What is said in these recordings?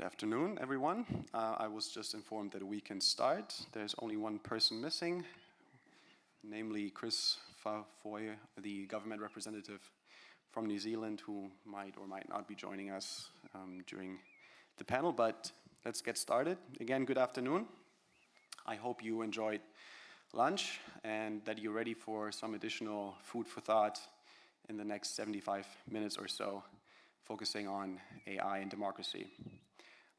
afternoon, everyone. I was just informed that we can start. There's only one person missing, namely Chris Fafoy, the government representative from New Zealand, who might or might not be joining us during the panel, but let's get started. Again, good afternoon. I hope you enjoyed lunch and that you're ready for some additional food for thought in the next 75 minutes or so, focusing on AI and democracy.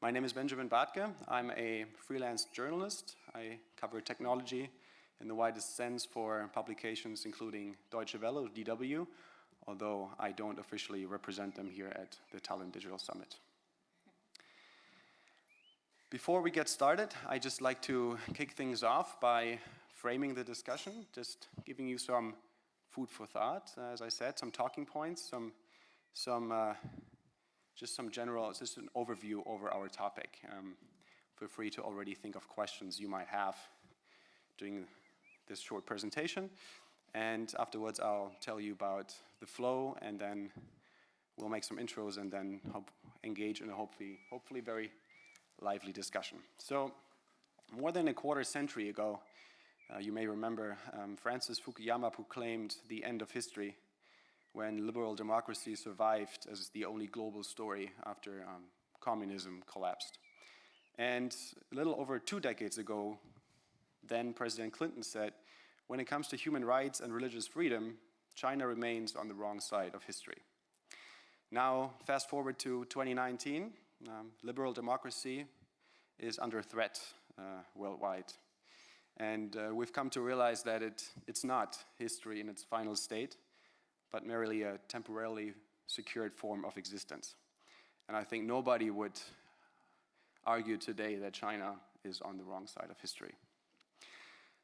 My name is Bathke. I'm a freelance journalist. I cover technology in the widest sense for publications including Deutsche Welle, DW, although I don't officially represent them here at the Tallinn Digital Summit. Before we get started, I'd just like to kick things off by framing the discussion, just giving you some food for thought, as I said, some talking points, just an overview over our topic. Feel free to already think of questions you might have during this short presentation. And afterwards, I'll tell you about the flow, and then we'll make some intros and then engage in a hopefully very lively discussion. So, more than a quarter century ago, you may remember, Francis Fukuyama proclaimed the end of history when liberal democracy survived as the only global story after communism collapsed. And a little over 2 decades ago, then President Clinton said, when it comes to human rights and religious freedom, China remains on the wrong side of history. Now, fast forward to 2019, liberal democracy is under threat worldwide. And we've come to realize that it's not history in its final state, but merely a temporarily secured form of existence. And I think nobody would argue today that China is on the wrong side of history.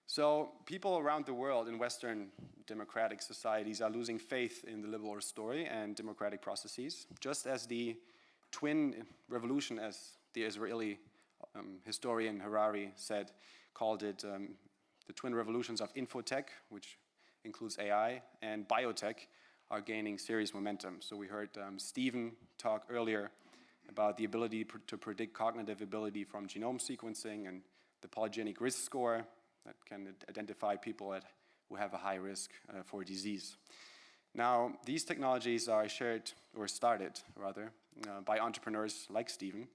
So people around the world in Western democratic societies are losing faith in the liberal story and democratic processes, just as the twin revolution, as the Israeli historian Harari said, called it the twin revolutions of infotech, which includes AI, and biotech, are gaining serious momentum. So we heard Stephen talk earlier about the ability to predict cognitive ability from genome sequencing and the polygenic risk score that can identify people who have a high risk for disease. Now, these technologies are started by entrepreneurs like Stephen,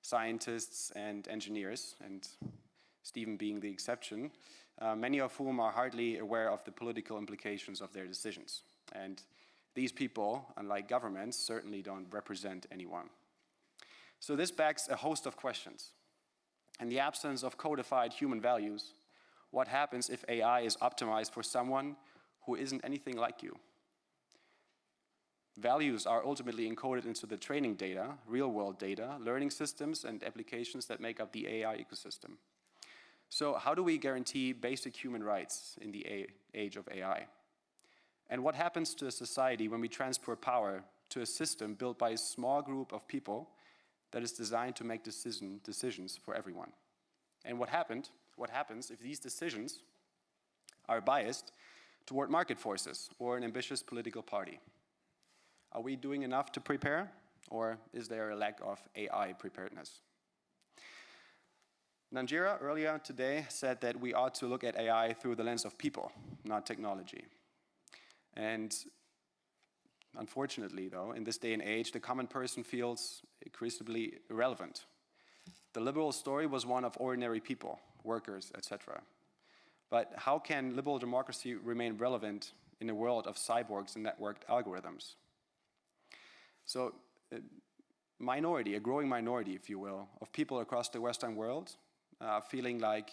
scientists and engineers, and Stephen being the exception, many of whom are hardly aware of the political implications of their decisions. And these people, unlike governments, certainly don't represent anyone. So this begs a host of questions. In the absence of codified human values, what happens if AI is optimized for someone who isn't anything like you? Values are ultimately encoded into the training data, real-world data, learning systems, and applications that make up the AI ecosystem. So how do we guarantee basic human rights in the age of AI? And what happens to a society when we transfer power to a system built by a small group of people that is designed to make decisions for everyone? And what happens if these decisions are biased toward market forces or an ambitious political party? Are we doing enough to prepare, or is there a lack of AI preparedness? Nanjira earlier today said that we ought to look at AI through the lens of people, not technology. And unfortunately, though, in this day and age, the common person feels increasingly irrelevant. The liberal story was one of ordinary people, workers, etc. But how can liberal democracy remain relevant in a world of cyborgs and networked algorithms? So, a growing minority, if you will, of people across the Western world feeling like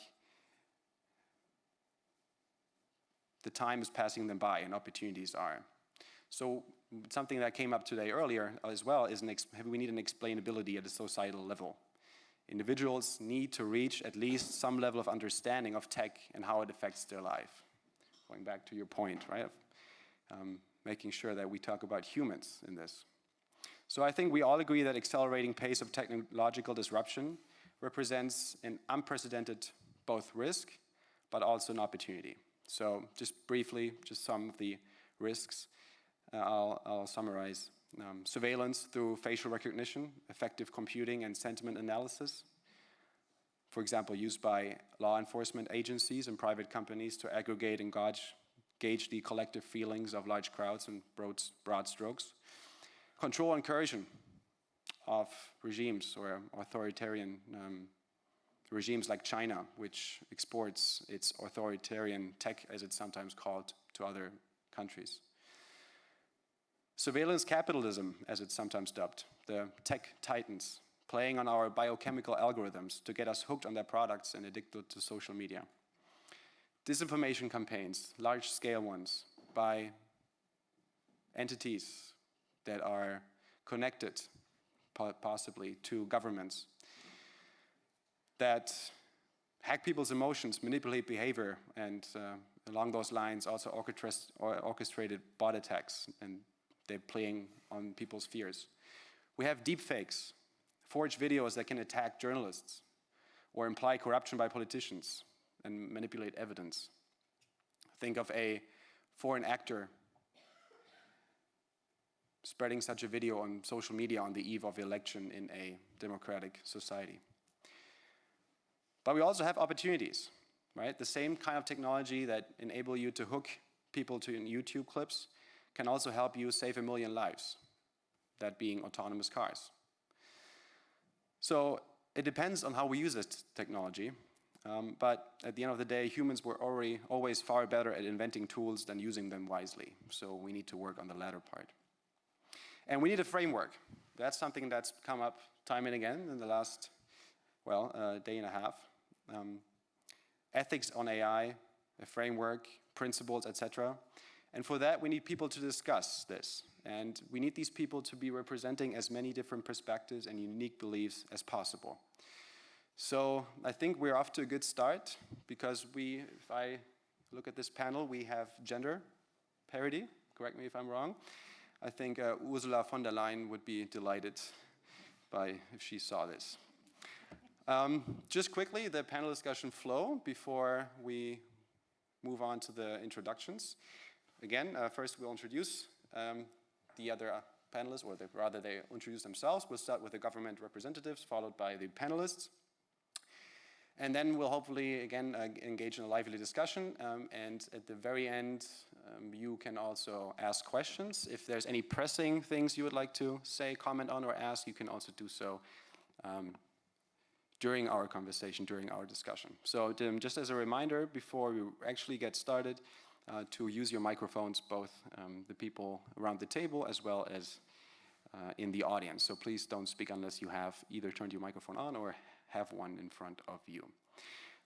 the time is passing them by and opportunities are. So something that came up today earlier as well is we need an explainability at a societal level. Individuals need to reach at least some level of understanding of tech and how it affects their life. Going back to your point, right, of making sure that we talk about humans in this. So I think we all agree that accelerating pace of technological disruption represents an unprecedented both risk, but also an opportunity. So just briefly, just some of the risks I'll summarize. surveillance through facial recognition, effective computing and sentiment analysis, for example, used by law enforcement agencies and private companies to aggregate and gauge the collective feelings of large crowds in broad strokes. Control and coercion of regimes or authoritarian regimes like China, which exports its authoritarian tech, as it's sometimes called, to other countries. Surveillance capitalism, as it's sometimes dubbed, the tech titans, playing on our biochemical algorithms to get us hooked on their products and addicted to social media. Disinformation campaigns, large-scale ones, by entities that are connected, possibly, to governments, that hack people's emotions, manipulate behavior, and along those lines also orchestrated bot attacks, and they're playing on people's fears. We have deepfakes, forged videos that can attack journalists or imply corruption by politicians and manipulate evidence. Think of a foreign actor spreading such a video on social media on the eve of election in a democratic society. But we also have opportunities, right? The same kind of technology that enable you to hook people to YouTube clips can also help you save 1 million lives, that being autonomous cars. So it depends on how we use this technology, but at the end of the day, humans were always far better at inventing tools than using them wisely. So we need to work on the latter part. And we need a framework. That's something that's come up time and again in the last, day and a half. Ethics on AI, a framework, principles, etc. And for that, we need people to discuss this. And we need these people to be representing as many different perspectives and unique beliefs as possible. So I think we're off to a good start because if I look at this panel, we have gender parity. Correct me if I'm wrong. I think Ursula von der Leyen would be delighted if she saw this. Just quickly, the panel discussion flow before we move on to the introductions. Again, first we'll introduce the other panelists, or rather they introduce themselves. We'll start with the government representatives, followed by the panelists. And then we'll hopefully, again, engage in a lively discussion. And at the very end, you can also ask questions. If there's any pressing things you would like to say, comment on, or ask, you can also do so during our conversation, during our discussion. So just as a reminder, before we actually get started, to use your microphones, both the people around the table as well as in the audience. So please don't speak unless you have either turned your microphone on or have one in front of you.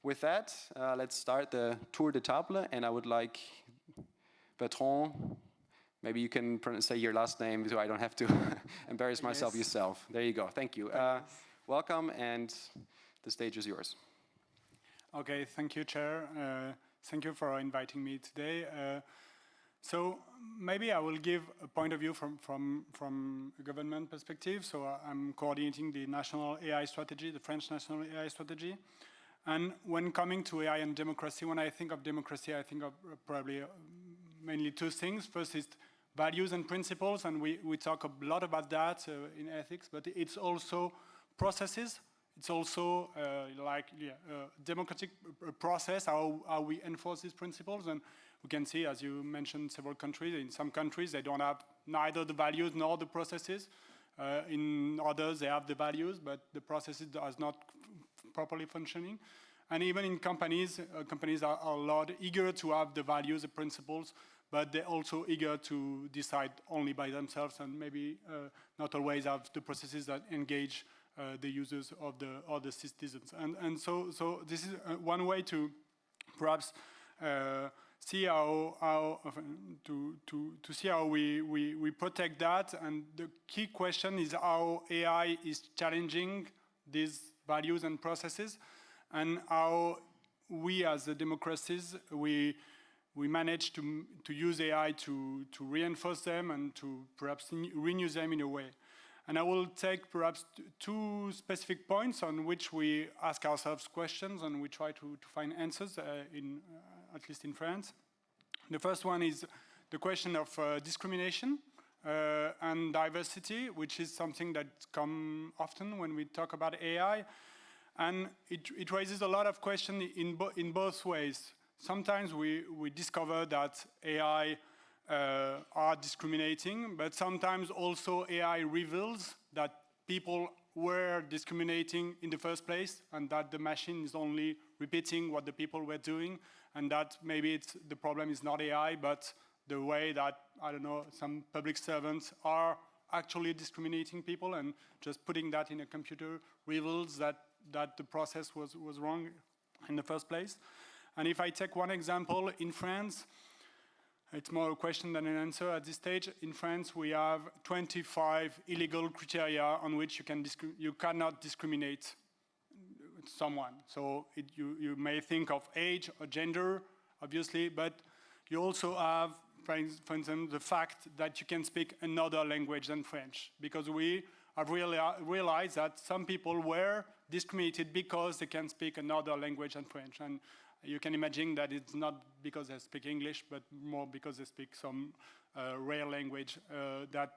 With that, let's start the tour de table, and I would like Bertrand, maybe you can say your last name so I don't have to embarrass myself yourself. There you go, thank you. Welcome, and the stage is yours. Okay, thank you, Chair. Thank you for inviting me today. So maybe I will give a point of view from a government perspective. So I'm coordinating the national AI strategy, the French national AI strategy. And when coming to AI and democracy, when I think of democracy, I think of probably mainly two things. First is values and principles, and we talk a lot about that in ethics, but it's also processes. It's also democratic process, how we enforce these principles. And we can see, as you mentioned, several countries. In some countries, they don't have neither the values nor the processes. In others, they have the values, but the processes are not properly functioning. And even in companies, companies are a lot eager to have the values, the principles, but they're also eager to decide only by themselves and maybe not always have the processes that engage the users of the citizens. And so this is one way to perhaps see how see how we protect that. And the key question is how AI is challenging these values and processes, and how we as the democracies we manage to use AI to reinforce them and to perhaps renew them in a way. And I will take perhaps two specific points on which we ask ourselves questions and we try to find answers, at least in France. The first one is the question of discrimination and diversity, which is something that comes often when we talk about AI. And it raises a lot of questions in both ways. Sometimes we discover that AI are discriminating, but sometimes also AI reveals that people were discriminating in the first place, and that the machine is only repeating what the people were doing, and that maybe the problem is not AI, but the way that, I don't know, some public servants are actually discriminating people, and just putting that in a computer reveals that the process was wrong in the first place. And if I take one example, in France, it's more a question than an answer at this stage. In France, we have 25 illegal criteria on which you cannot discriminate someone. So you may think of age or gender, obviously, but you also have, for instance, the fact that you can speak another language than French, because we have realized that some people were discriminated because they can speak another language than French. And you can imagine that it's not because they speak English, but more because they speak some rare language that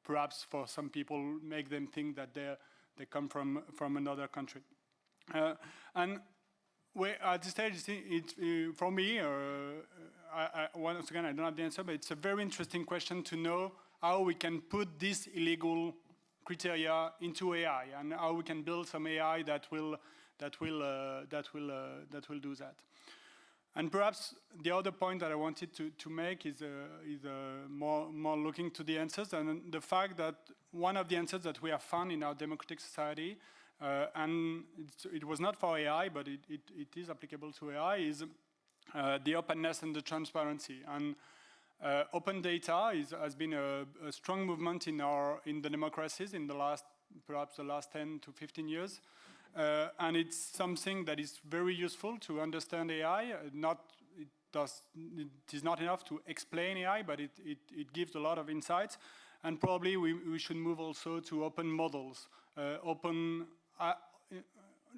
perhaps for some people make them think that they come from another country. And at this stage, for me, once again, I don't have the answer, but it's a very interesting question to know how we can put this illegal criteria into AI, and how we can build some AI that will do that. And perhaps the other point that I wanted to make is more looking to the answers, and the fact that one of the answers that we have found in our democratic society, and it was not for AI, but it is applicable to AI, is the openness and the transparency. And open data has been a strong movement in the democracies in perhaps the last 10 to 15 years. And it's something that is very useful to understand AI. It is not enough to explain AI, but it gives a lot of insights. And probably we should move also to open models,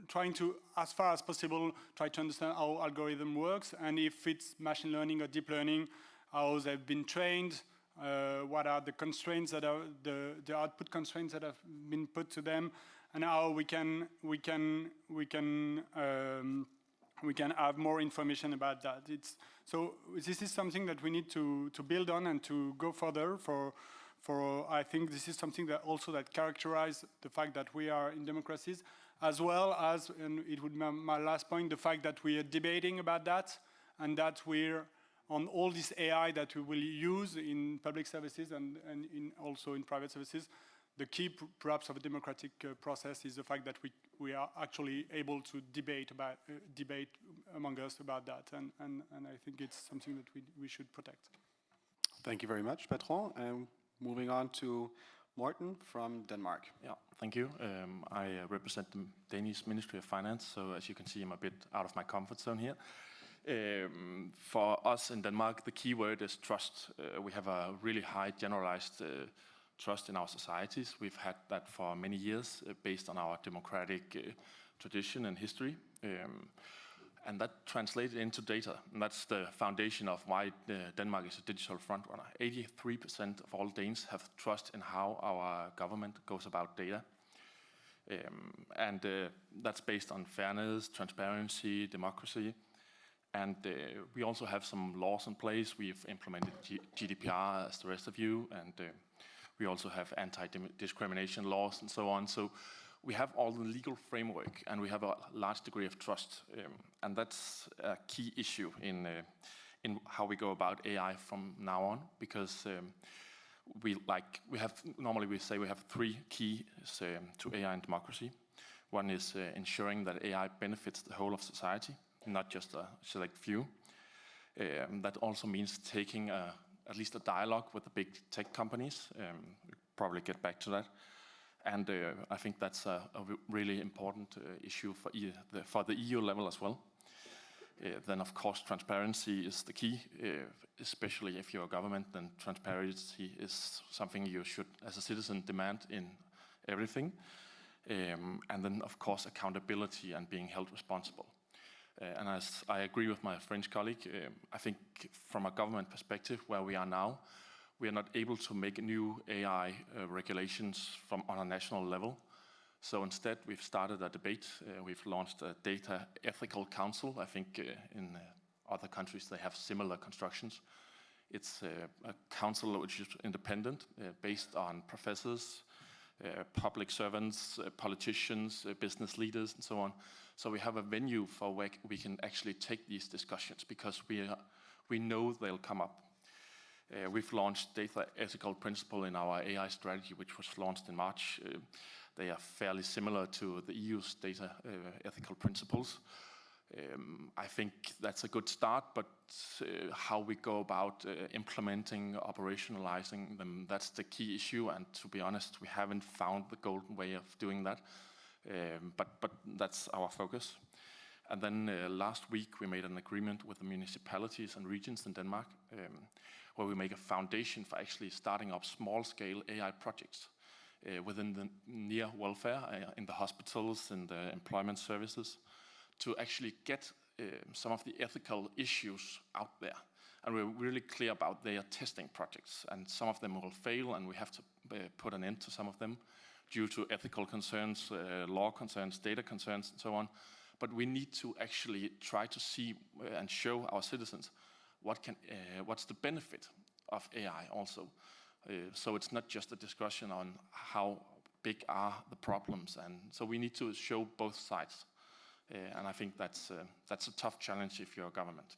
trying to, as far as possible, try to understand how algorithm works, and if it's machine learning or deep learning, how they've been trained, what are the constraints that are the output constraints that have been put to them, and how we can have more information about that. So this is something that we need to build on and to go further for. I think this is something that characterizes the fact that we are in democracies, as well as, and it would be my last point, the fact that we are debating about that, and that we're on all this AI that we will use in public services and also in private services. The key, perhaps, of a democratic process is the fact that we are actually able to debate among us about that, and I think it's something that we should protect. Thank you very much, Bertrand. Moving on to Morten from Denmark. Yeah, thank you. I represent the Danish Ministry of Finance, so as you can see, I'm a bit out of my comfort zone here. For us in Denmark, the key word is trust. We have a really high generalized trust in our societies. We've had that for many years based on our democratic tradition and history. And that translated into data, and that's the foundation of why Denmark is a digital frontrunner. 83% of all Danes have trust in how our government goes about data. And that's based on fairness, transparency, democracy. And we also have some laws in place. We've implemented GDPR as the rest of you, and we also have anti-discrimination laws and so on. So we have all the legal framework, and we have a large degree of trust, and that's a key issue in how we go about AI from now on, because normally we say we have three keys to AI and democracy. One is ensuring that AI benefits the whole of society, not just a select few. That also means taking at least a dialogue with the big tech companies. We'll probably get back to that. And I think that's a really important issue for the EU level as well. Then, of course, transparency is the key, especially if you're a government, then transparency is something you should, as a citizen, demand in everything. And then, of course, accountability and being held responsible. And as I agree with my French colleague, I think from a government perspective, where we are now, we are not able to make new AI regulations on a national level. So instead, we've started a debate. We've launched a data ethical council. I think in other countries they have similar constructions. It's a council which is independent, based on professors, public servants, politicians, business leaders, and so on. So we have a venue for where we can actually take these discussions, because we know they'll come up. We've launched data ethical principle in our AI strategy, which was launched in March. They are fairly similar to the EU's data ethical principles. I think that's a good start, but how we go about implementing, operationalizing them, that's the key issue. And to be honest, we haven't found the golden way of doing that. But that's our focus. And then last week, we made an agreement with the municipalities and regions in Denmark, where we make a foundation for actually starting up small-scale AI projects within the near welfare, in the hospitals and the employment services, to actually get some of the ethical issues out there. And we're really clear about their testing projects, and some of them will fail, and we have to put an end to some of them due to ethical concerns, law concerns, data concerns, and so on. But we need to actually try to see and show our citizens what's the benefit of AI also. So it's not just a discussion on how big are the problems, and so we need to show both sides. And I think that's a tough challenge if you're a government.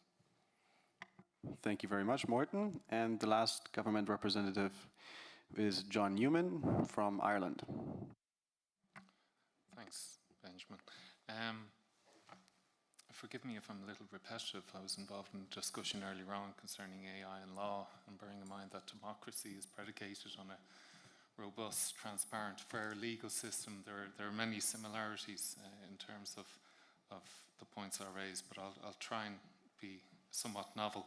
Thank you very much, Morten. And the last government representative is John Newman from Ireland. Thanks, Benjamin. Forgive me if I'm a little repetitive. I was involved in a discussion earlier on concerning AI and law, and bearing in mind that democracy is predicated on a robust, transparent, fair legal system. There are many similarities in terms of the points I raised, but I'll try and be somewhat novel.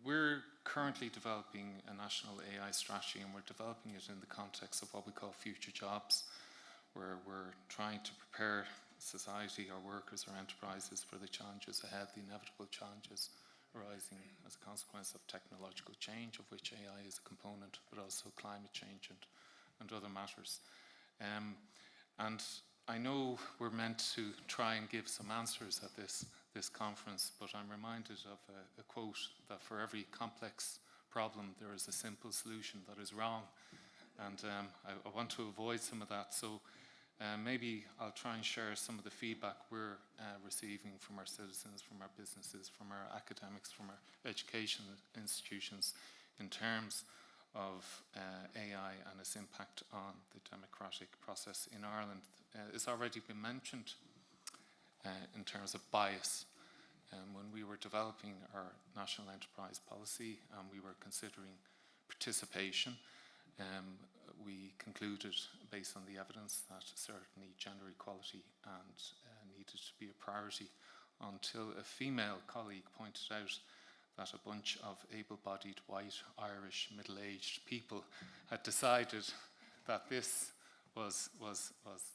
We're currently developing a national AI strategy, and we're developing it in the context of what we call future jobs, where we're trying to prepare society, our workers, our enterprises for the challenges ahead, the inevitable challenges arising as a consequence of technological change, of which AI is a component, but also climate change and other matters. And I know we're meant to try and give some answers at this conference, but I'm reminded of a quote that for every complex problem there is a simple solution that is wrong. And I want to avoid some of that. So maybe I'll try and share some of the feedback we're receiving from our citizens, from our businesses, from our academics, from our education institutions in terms of AI and its impact on the democratic process in Ireland. It's already been mentioned in terms of bias. When we were developing our national enterprise policy and we were considering participation, we concluded, based on the evidence, that certainly gender equality needed to be a priority, until a female colleague pointed out that a bunch of able-bodied, white, Irish, middle-aged people had decided that this was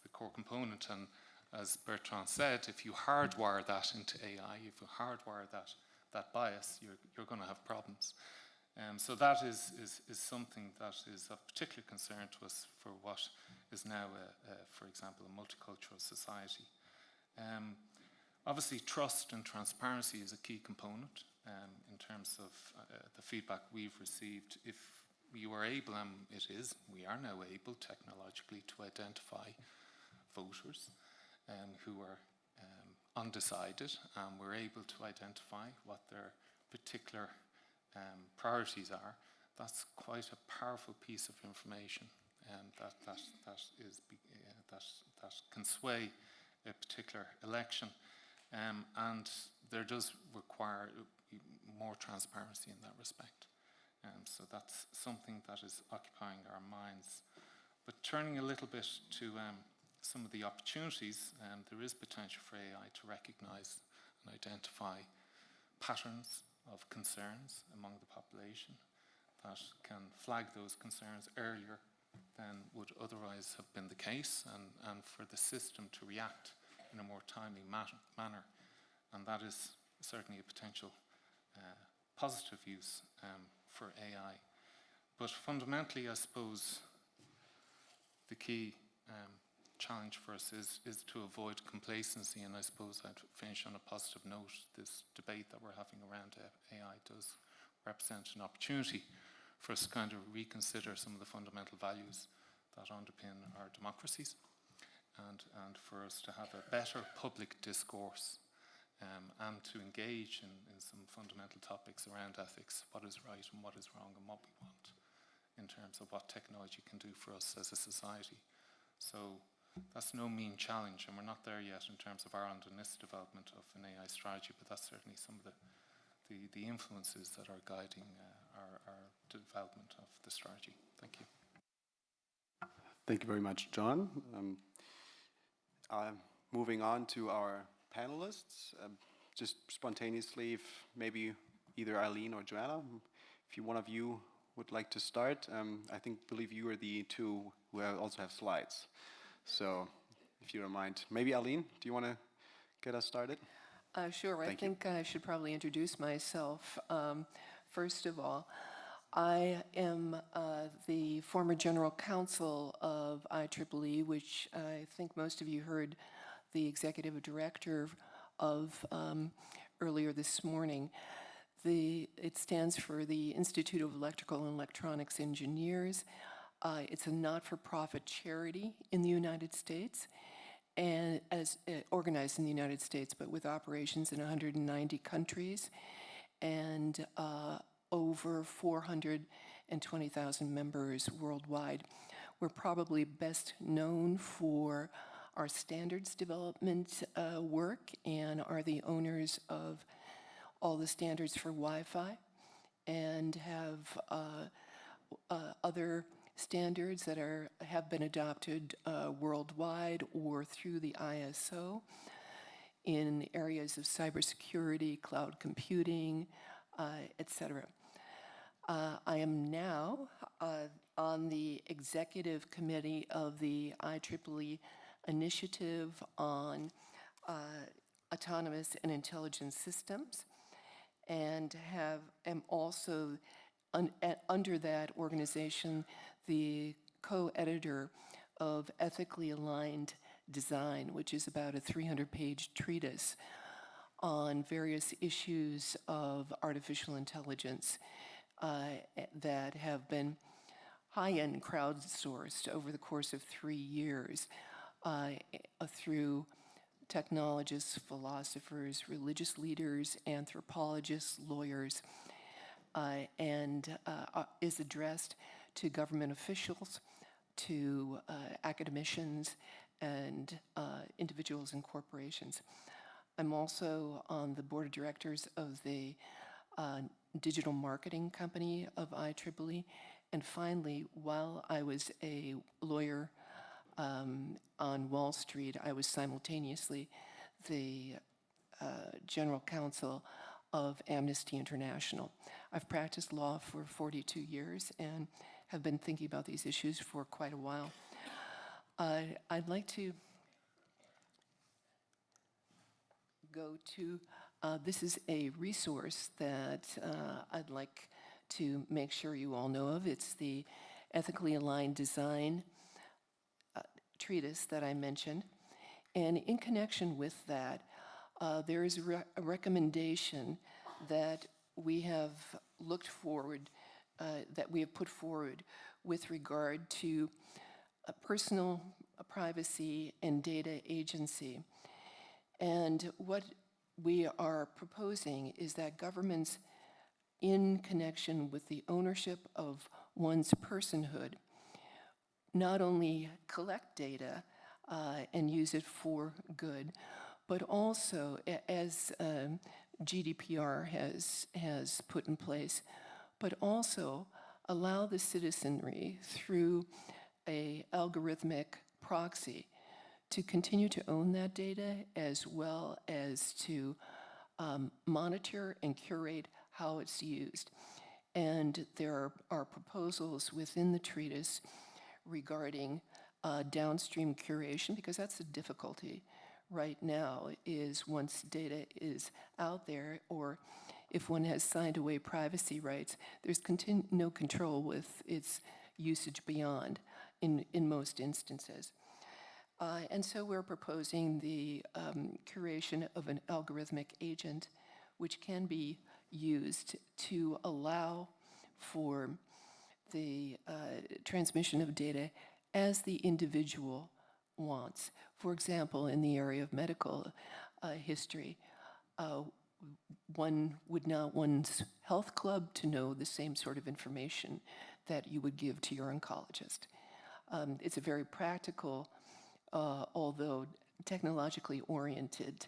the core component. And as Bertrand said, if you hardwire that into AI, if you hardwire that bias, you're going to have problems. So that is something that is of particular concern to us for what is now, for example, a multicultural society. Obviously, trust and transparency is a key component in terms of the feedback we've received. If you are able, and we are now able technologically to identify voters who are undecided, and we're able to identify what their particular priorities are, that's quite a powerful piece of information, and that can sway a particular election, and there does require more transparency in that respect. So that's something that is occupying our minds. But turning a little bit to some of the opportunities, there is potential for AI to recognize and identify patterns of concerns among the population that can flag those concerns earlier than would otherwise have been the case, and for the system to react in a more timely manner. And that is certainly a potential positive use for AI. But fundamentally, I suppose the key challenge for us is to avoid complacency, and I suppose I'd finish on a positive note. This debate that we're having around AI does represent an opportunity for us to kind of reconsider some of the fundamental values that underpin our democracies, and for us to have a better public discourse and to engage in some fundamental topics around ethics, what is right and what is wrong and what we want in terms of what technology can do for us as a society. So that's no mean challenge, and we're not there yet in terms of Ireland and this development of an AI strategy, but that's certainly some of the influences that are guiding our development of the strategy. Thank you. Thank you very much, John. Moving on to our panelists, just spontaneously, if maybe either Eileen or Joanna, if one of you would like to start. I believe you are the two who also have slides. So if you don't mind, maybe Eileen, do you want to get us started? Sure. Thank you. I think I should probably introduce myself. First of all, I am the former general counsel of IEEE, which I think most of you heard the executive director of earlier this morning. It stands for the Institute of Electrical and Electronics Engineers. It's a not-for-profit charity in the United States, and as organized in the United States, but with operations in 190 countries and over 420,000 members worldwide. We're probably best known for our standards development work and are the owners of all the standards for Wi-Fi and have other standards that have been adopted worldwide or through the ISO in areas of cybersecurity, cloud computing, etc. I am now on the executive committee of the IEEE Initiative on Autonomous and Intelligent Systems, and am also under that organization the co-editor of Ethically Aligned Design, which is about a 300-page treatise on various issues of artificial intelligence that have been high-end crowdsourced over the course of 3 years through technologists, philosophers, religious leaders, anthropologists, lawyers, and is addressed to government officials, to academicians, and individuals and corporations. I'm also on the board of directors of the digital marketing company of IEEE. And finally, while I was a lawyer on Wall Street, I was simultaneously the general counsel of Amnesty International. I've practiced law for 42 years and have been thinking about these issues for quite a while. I'd like to go to, this is a resource that I'd like to make sure you all know of. It's the Ethically Aligned Design treatise that I mentioned. And in connection with that, there is a recommendation that we have looked forward, that we have put forward with regard to personal privacy and data agency. And what we are proposing is that governments, in connection with the ownership of one's personhood, not only collect data and use it for good, but also, as GDPR has put in place, but also allow the citizenry through an algorithmic proxy to continue to own that data, as well as to monitor and curate how it's used. And there are proposals within the treatise regarding downstream curation, because that's the difficulty right now, is once data is out there or if one has signed away privacy rights, there's no control with its usage beyond in most instances. And so we're proposing the curation of an algorithmic agent which can be used to allow for the transmission of data as the individual wants. For example, in the area of medical history, one would not one's health club to know the same sort of information that you would give to your oncologist. It's a very practical, although technologically oriented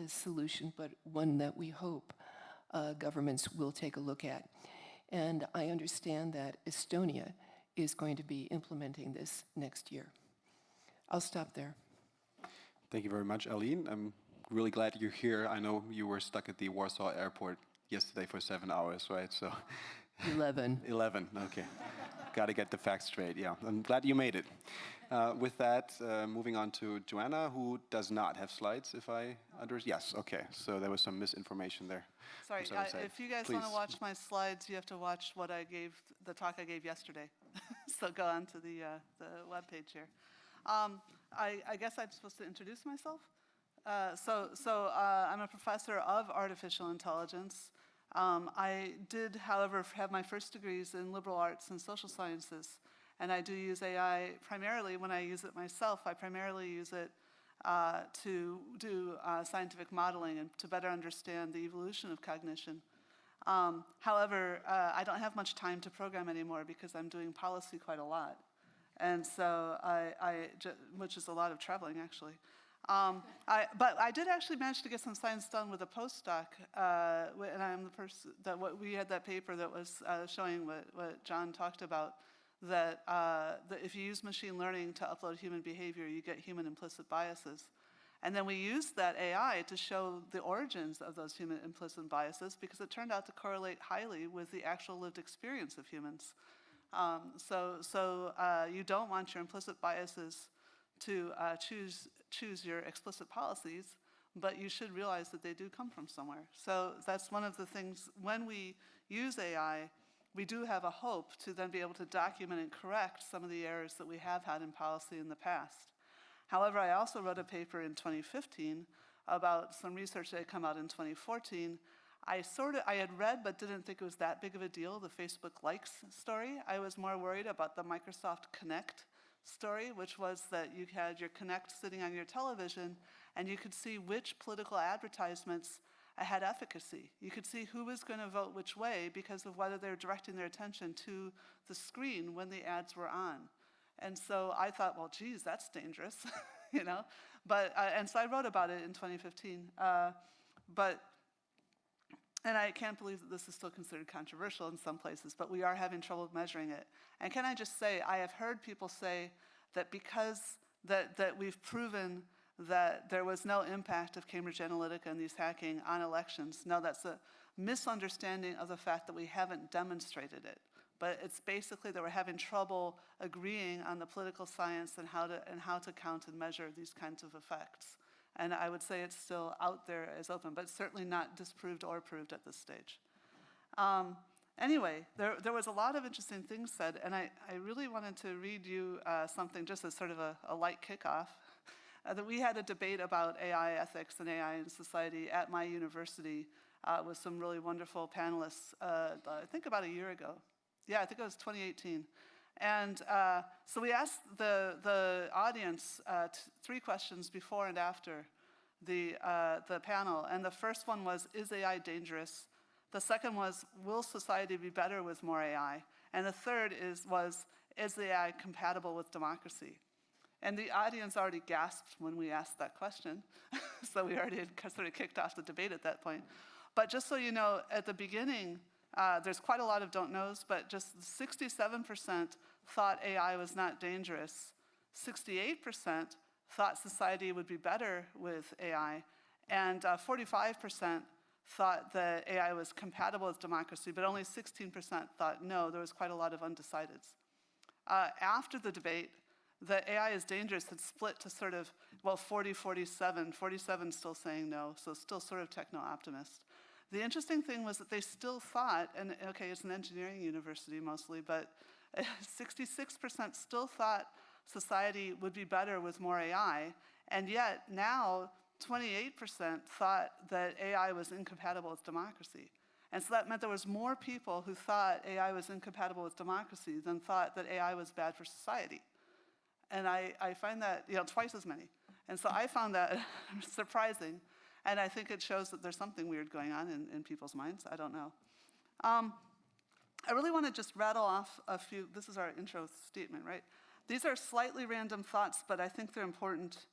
solution, but one that we hope governments will take a look at. And I understand that Estonia is going to be implementing this next year. I'll stop there. Thank you very much, Eileen. I'm really glad you're here. I know you were stuck at the Warsaw airport yesterday for 7 hours, right? So 11. 11, okay. Got to get the facts straight, yeah. I'm glad you made it. With that, moving on to Joanna, who does not have slides, if I understand. Yes, okay. So there was some misinformation there. Sorry, if you guys want to watch my slides, you have to watch what I gave, the talk I gave yesterday. So go on to the webpage here. I guess I'm supposed to introduce myself. So I'm a professor of artificial intelligence. I did, however, have my first degrees in liberal arts and social sciences, and I do use AI primarily. When I use it myself, I primarily use it to do scientific modeling and to better understand the evolution of cognition. However, I don't have much time to program anymore because I'm doing policy quite a lot. And so which is a lot of traveling, actually. But I did actually manage to get some science done with a postdoc, and I'm the person that we had that paper that was showing what John talked about, that if you use machine learning to upload human behavior, you get human implicit biases. And then we used that AI to show the origins of those human implicit biases because it turned out to correlate highly with the actual lived experience of humans. So you don't want your implicit biases to choose your explicit policies, but you should realize that they do come from somewhere. So that's one of the things, when we use AI, we do have a hope to then be able to document and correct some of the errors that we have had in policy in the past. However, I also wrote a paper in 2015 about some research that had come out in 2014. I had read but didn't think it was that big of a deal, the Facebook likes story. I was more worried about the Microsoft Connect story, which was that you had your Connect sitting on your television and you could see which political advertisements had efficacy. You could see who was going to vote which way because of whether they were directing their attention to the screen when the ads were on. And so I thought, well, geez, that's dangerous, you know? And so I wrote about it in 2015. And I can't believe that this is still considered controversial in some places, but we are having trouble measuring it. And can I just say, I have heard people say that because that we've proven that there was no impact of Cambridge Analytica and these hacking on elections. No, that's a misunderstanding of the fact that we haven't demonstrated it. But it's basically that we're having trouble agreeing on the political science and how to count and measure these kinds of effects. And I would say it's still out there as open, but certainly not disproved or proved at this stage. Anyway, there was a lot of interesting things said, and I really wanted to read you something just as sort of a light kickoff. That we had a debate about AI ethics and AI in society at my university with some really wonderful panelists, I think about a year ago. Yeah, I think it was 2018. And so we asked the audience 3 questions before and after the panel. And the first one was, is AI dangerous? The second was, will society be better with more AI? And the third was, is AI compatible with democracy? And the audience already gasped when we asked that question. So we already had sort of kicked off the debate at that point. But just so you know, at the beginning, there's quite a lot of don't knows, but just 67% thought AI was not dangerous. 68% thought society would be better with AI. And 45% thought that AI was compatible with democracy, but only 16% thought no. There was quite a lot of undecideds. After the debate, the AI is dangerous had split to sort of, well, 40-47. 47 still saying no, so still sort of techno-optimist. The interesting thing was that they still thought, and okay, it's an engineering university mostly, but 66% still thought society would be better with more AI, and yet now 28% thought that AI was incompatible with democracy. And so that meant there was more people who thought AI was incompatible with democracy than thought that AI was bad for society. And I find that, twice as many. And so I found that surprising. And I think it shows that there's something weird going on in people's minds. I don't know. I really want to just rattle off a few. This is our intro statement, right? These are slightly random thoughts, but I think they're important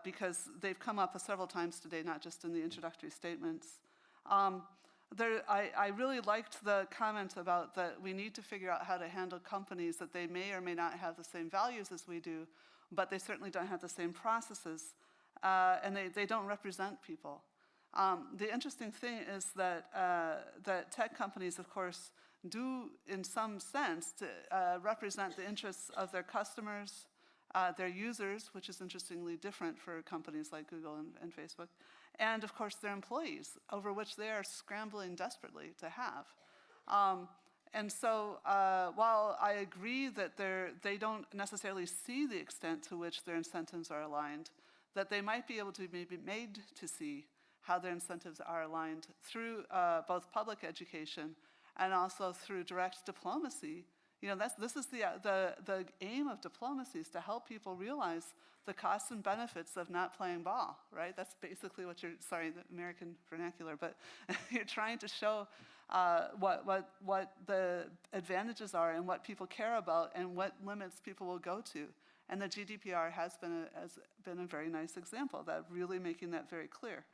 because they've come up several times today, not just in the introductory statements. I really liked the comment about that we need to figure out how to handle companies that they may or may not have the same values as we do, but they certainly don't have the same processes, and they don't represent people. The interesting thing is that tech companies, of course, do, in some sense, represent the interests of their customers, their users, which is interestingly different for companies like Google and Facebook, and of course their employees, over which they are scrambling desperately to have. And so while I agree that they don't necessarily see the extent to which their incentives are aligned, that they might be able to be made to see how their incentives are aligned through both public education and also through direct diplomacy. This is the aim of diplomacy, is to help people realize the costs and benefits of not playing ball, right? That's basically what sorry, the American vernacular, but you're trying to show what the advantages are and what people care about and what limits people will go to. And the GDPR has been a very nice example of that, really making that very clear.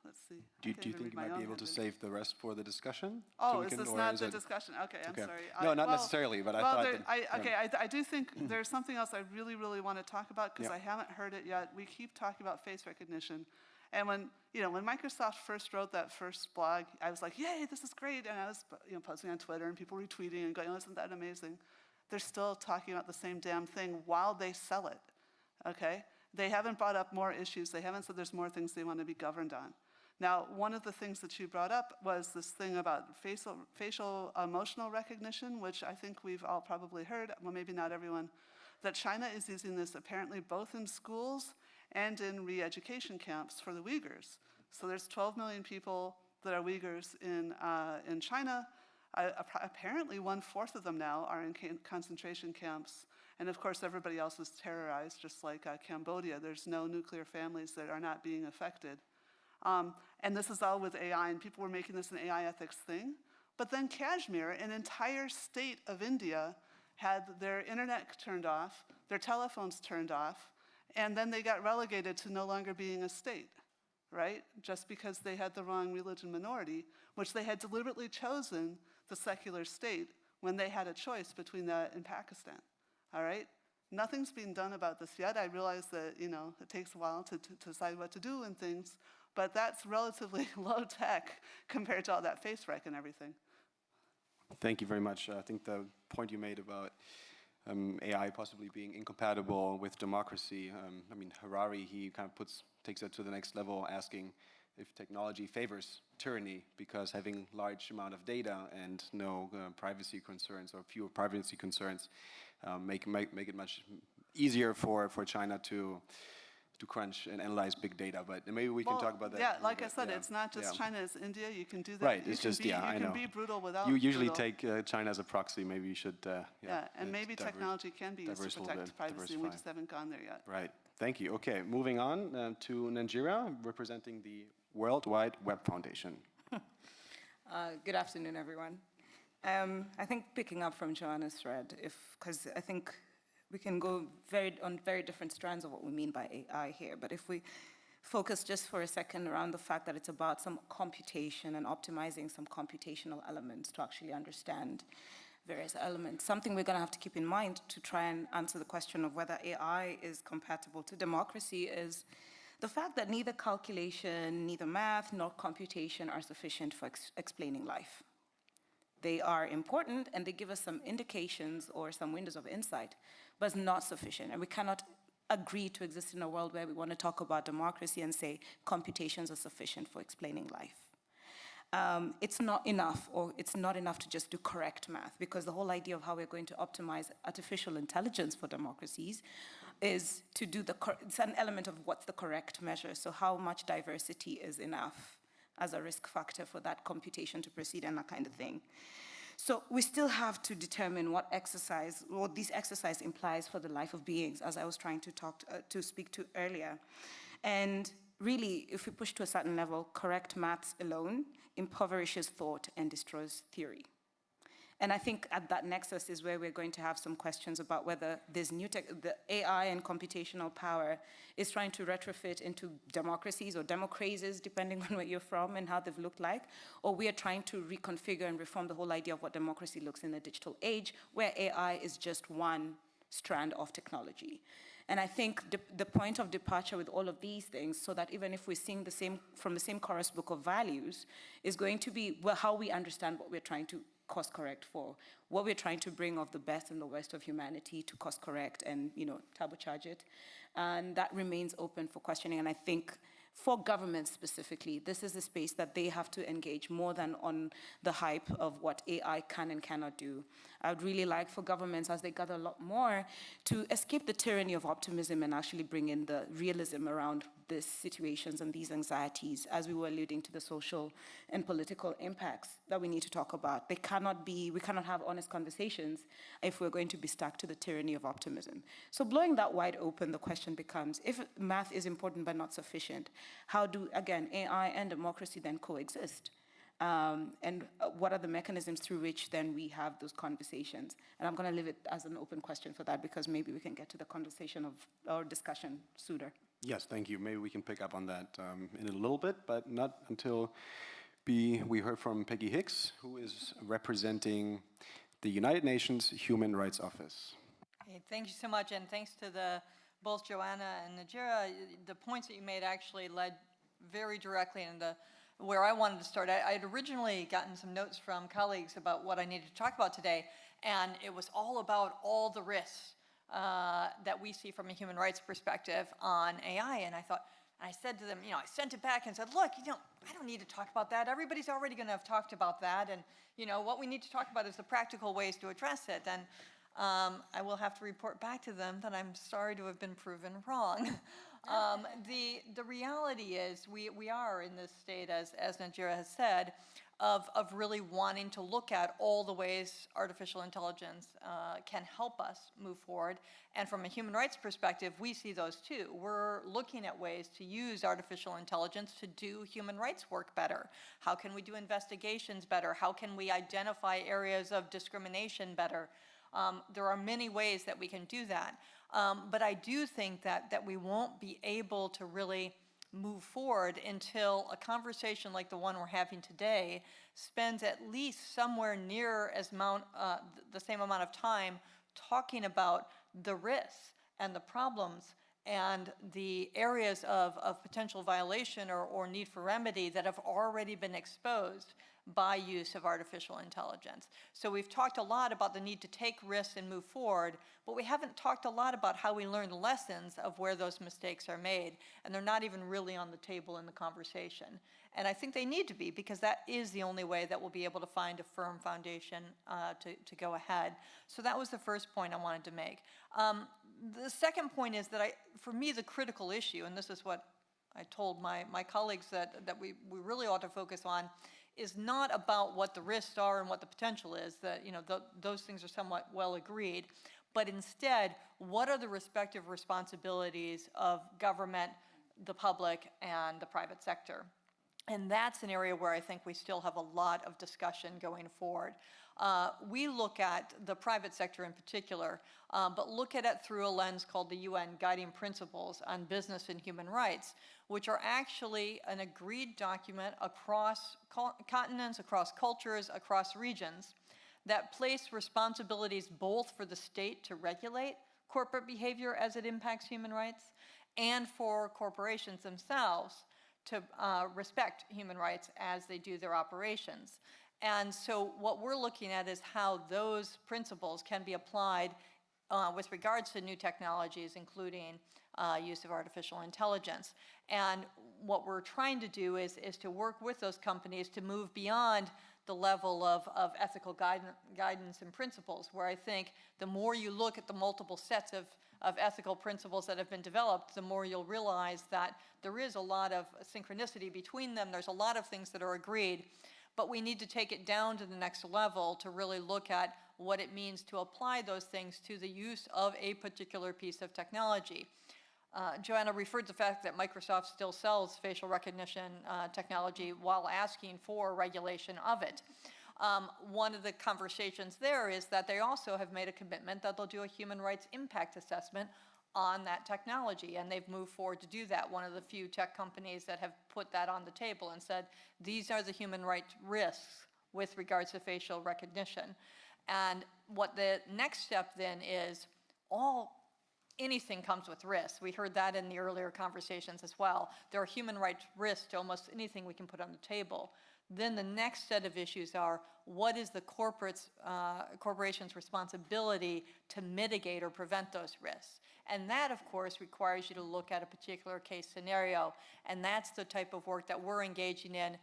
Let's see. Do you think you might be able to save the rest for the discussion? Oh, is this not the discussion? Okay, I'm sorry. No, not necessarily, but I thought that... I do think there's something else I really, really want to talk about because I haven't heard it yet. We keep talking about face recognition. And when Microsoft first wrote that first blog, I was like, yay, this is great. And I was posting on Twitter and people retweeting and going, oh, isn't that amazing? They're still talking about the same damn thing while they sell it, okay? They haven't brought up more issues. They haven't said there's more things they want to be governed on. Now, one of the things that you brought up was this thing about facial emotional recognition, which I think we've all probably heard, well, maybe not everyone, that China is using this apparently both in schools and in re-education camps for the Uyghurs. So there's 12 million people that are Uyghurs in China. Apparently 1/4 of them now are in concentration camps. And of course, everybody else is terrorized, just like Cambodia. There's no nuclear families that are not being affected. And this is all with AI, and people were making this an AI ethics thing. But then Kashmir, an entire state of India, had their internet turned off, their telephones turned off, and then they got relegated to no longer being a state, right? Just because they had the wrong religion minority, which they had deliberately chosen the secular state when they had a choice between that and Pakistan, all right? Nothing's been done about this yet. I realize that, it takes a while to decide what to do and things, but that's relatively low tech compared to all that face rec and everything. Thank you very much. I think the point you made about AI possibly being incompatible with democracy, Harari, he kind of takes that to the next level, asking if technology favors tyranny, because having large amount of data and no privacy concerns or fewer privacy concerns make it much easier for China to crunch and analyze big data, but maybe we can talk about that. Yeah, like I said, it's not just China, it's India. You can do that. Right, it's just, I know. You can be brutal without You usually take China as a proxy. Maybe you should, and maybe technology can be used to protect privacy, and we just haven't gone there yet. Right, thank you. Okay, moving on to Nanjira, representing the World Wide Web Foundation. Good afternoon, everyone. I think picking up from Joanna's thread, because I think we can go on very different strands of what we mean by AI here. But if we focus just for a second around the fact that it's about some computation and optimizing some computational elements to actually understand various elements, something we're going to have to keep in mind to try and answer the question of whether AI is compatible to democracy is the fact that neither calculation, neither math, nor computation are sufficient for explaining life. They are important and they give us some indications or some windows of insight, but it's not sufficient. And we cannot agree to exist in a world where we want to talk about democracy and say computations are sufficient for explaining life. It's not enough, or it's not enough to just do correct math, because the whole idea of how we're going to optimize artificial intelligence for democracies is to do it's an element of what's the correct measure. So how much diversity is enough as a risk factor for that computation to proceed and that kind of thing. So we still have to determine what this exercise implies for the life of beings, as I was trying to speak to earlier. And really, if we push to a certain level, correct maths alone impoverishes thought and destroys theory. And I think at that nexus is where we're going to have some questions about whether this the AI and computational power is trying to retrofit into democracies or democracies, depending on where you're from and how they've looked like, or we are trying to reconfigure and reform the whole idea of what democracy looks in the digital age, where AI is just one strand of technology. And I think the point of departure with all of these things, so that even if we sing from the same chorus book of values, is going to be how we understand what we're trying to course correct for, what we're trying to bring of the best and the worst of humanity to course correct and turbocharge it. And that remains open for questioning. And I think for governments specifically, this is a space that they have to engage more than on the hype of what AI can and cannot do. I would really like for governments, as they gather a lot more, to escape the tyranny of optimism and actually bring in the realism around these situations and these anxieties, as we were alluding to the social and political impacts that we need to talk about. We cannot have honest conversations if we're going to be stuck to the tyranny of optimism. So blowing that wide open, the question becomes, if math is important but not sufficient, how do, again, AI and democracy then coexist? And what are the mechanisms through which then we have those conversations? And I'm going to leave it as an open question for that, because maybe we can get to the conversation of our discussion sooner. Yes, thank you. Maybe we can pick up on that in a little bit, but not until we heard from Peggy Hicks, who is representing the United Nations Human Rights Office. Okay, thank you so much, and thanks to both Joanna and Nanjira. The points that you made actually led very directly into where I wanted to start. I had originally gotten some notes from colleagues about what I needed to talk about today, and it was all about all the risks that we see from a human rights perspective on AI. And I said to them, I sent it back and said, look, I don't need to talk about that. Everybody's already going to have talked about that. And, what we need to talk about is the practical ways to address it. And I will have to report back to them that I'm sorry to have been proven wrong. The reality is we are in this state, as Nanjira has said, of really wanting to look at all the ways artificial intelligence can help us move forward. And from a human rights perspective, we see those too. We're looking at ways to use artificial intelligence to do human rights work better. How can we do investigations better? How can we identify areas of discrimination better? There are many ways that we can do that. But I do think that we won't be able to really move forward until a conversation like the one we're having today spends at least somewhere near the same amount of time talking about the risks and the problems and the areas of potential violation or need for remedy that have already been exposed by use of artificial intelligence. So we've talked a lot about the need to take risks and move forward, but we haven't talked a lot about how we learn the lessons of where those mistakes are made, and they're not even really on the table in the conversation. And I think they need to be, because that is the only way that we'll be able to find a firm foundation to go ahead. So that was the first point I wanted to make. The second point is that for me, the critical issue, and this is what I told my colleagues that we really ought to focus on, is not about what the risks are and what the potential is, that those things are somewhat well agreed, but instead, what are the respective responsibilities of government, the public, and the private sector? And that's an area where I think we still have a lot of discussion going forward. We look at the private sector in particular, but look at it through a lens called the UN Guiding Principles on Business and Human Rights, which are actually an agreed document across continents, across cultures, across regions, that place responsibilities both for the state to regulate corporate behavior as it impacts human rights, and for corporations themselves to respect human rights as they do their operations. And so what we're looking at is how those principles can be applied with regards to new technologies, including use of artificial intelligence. And what we're trying to do is to work with those companies to move beyond the level of ethical guidance and principles, where I think the more you look at the multiple sets of ethical principles that have been developed, the more you'll realize that there is a lot of synchronicity between them. There's a lot of things that are agreed, but we need to take it down to the next level to really look at what it means to apply those things to the use of a particular piece of technology. Joanna referred to the fact that Microsoft still sells facial recognition technology while asking for regulation of it. One of the conversations there is that they also have made a commitment that they'll do a human rights impact assessment on that technology, and they've moved forward to do that. One of the few tech companies that have put that on the table and said, these are the human rights risks with regards to facial recognition. And what the next step then is, anything comes with risks. We heard that in the earlier conversations as well. There are human rights risks to almost anything we can put on the table. Then the next set of issues are, what is the corporation's responsibility to mitigate or prevent those risks? And that, of course, requires you to look at a particular case scenario. And that's the type of work that we're engaging in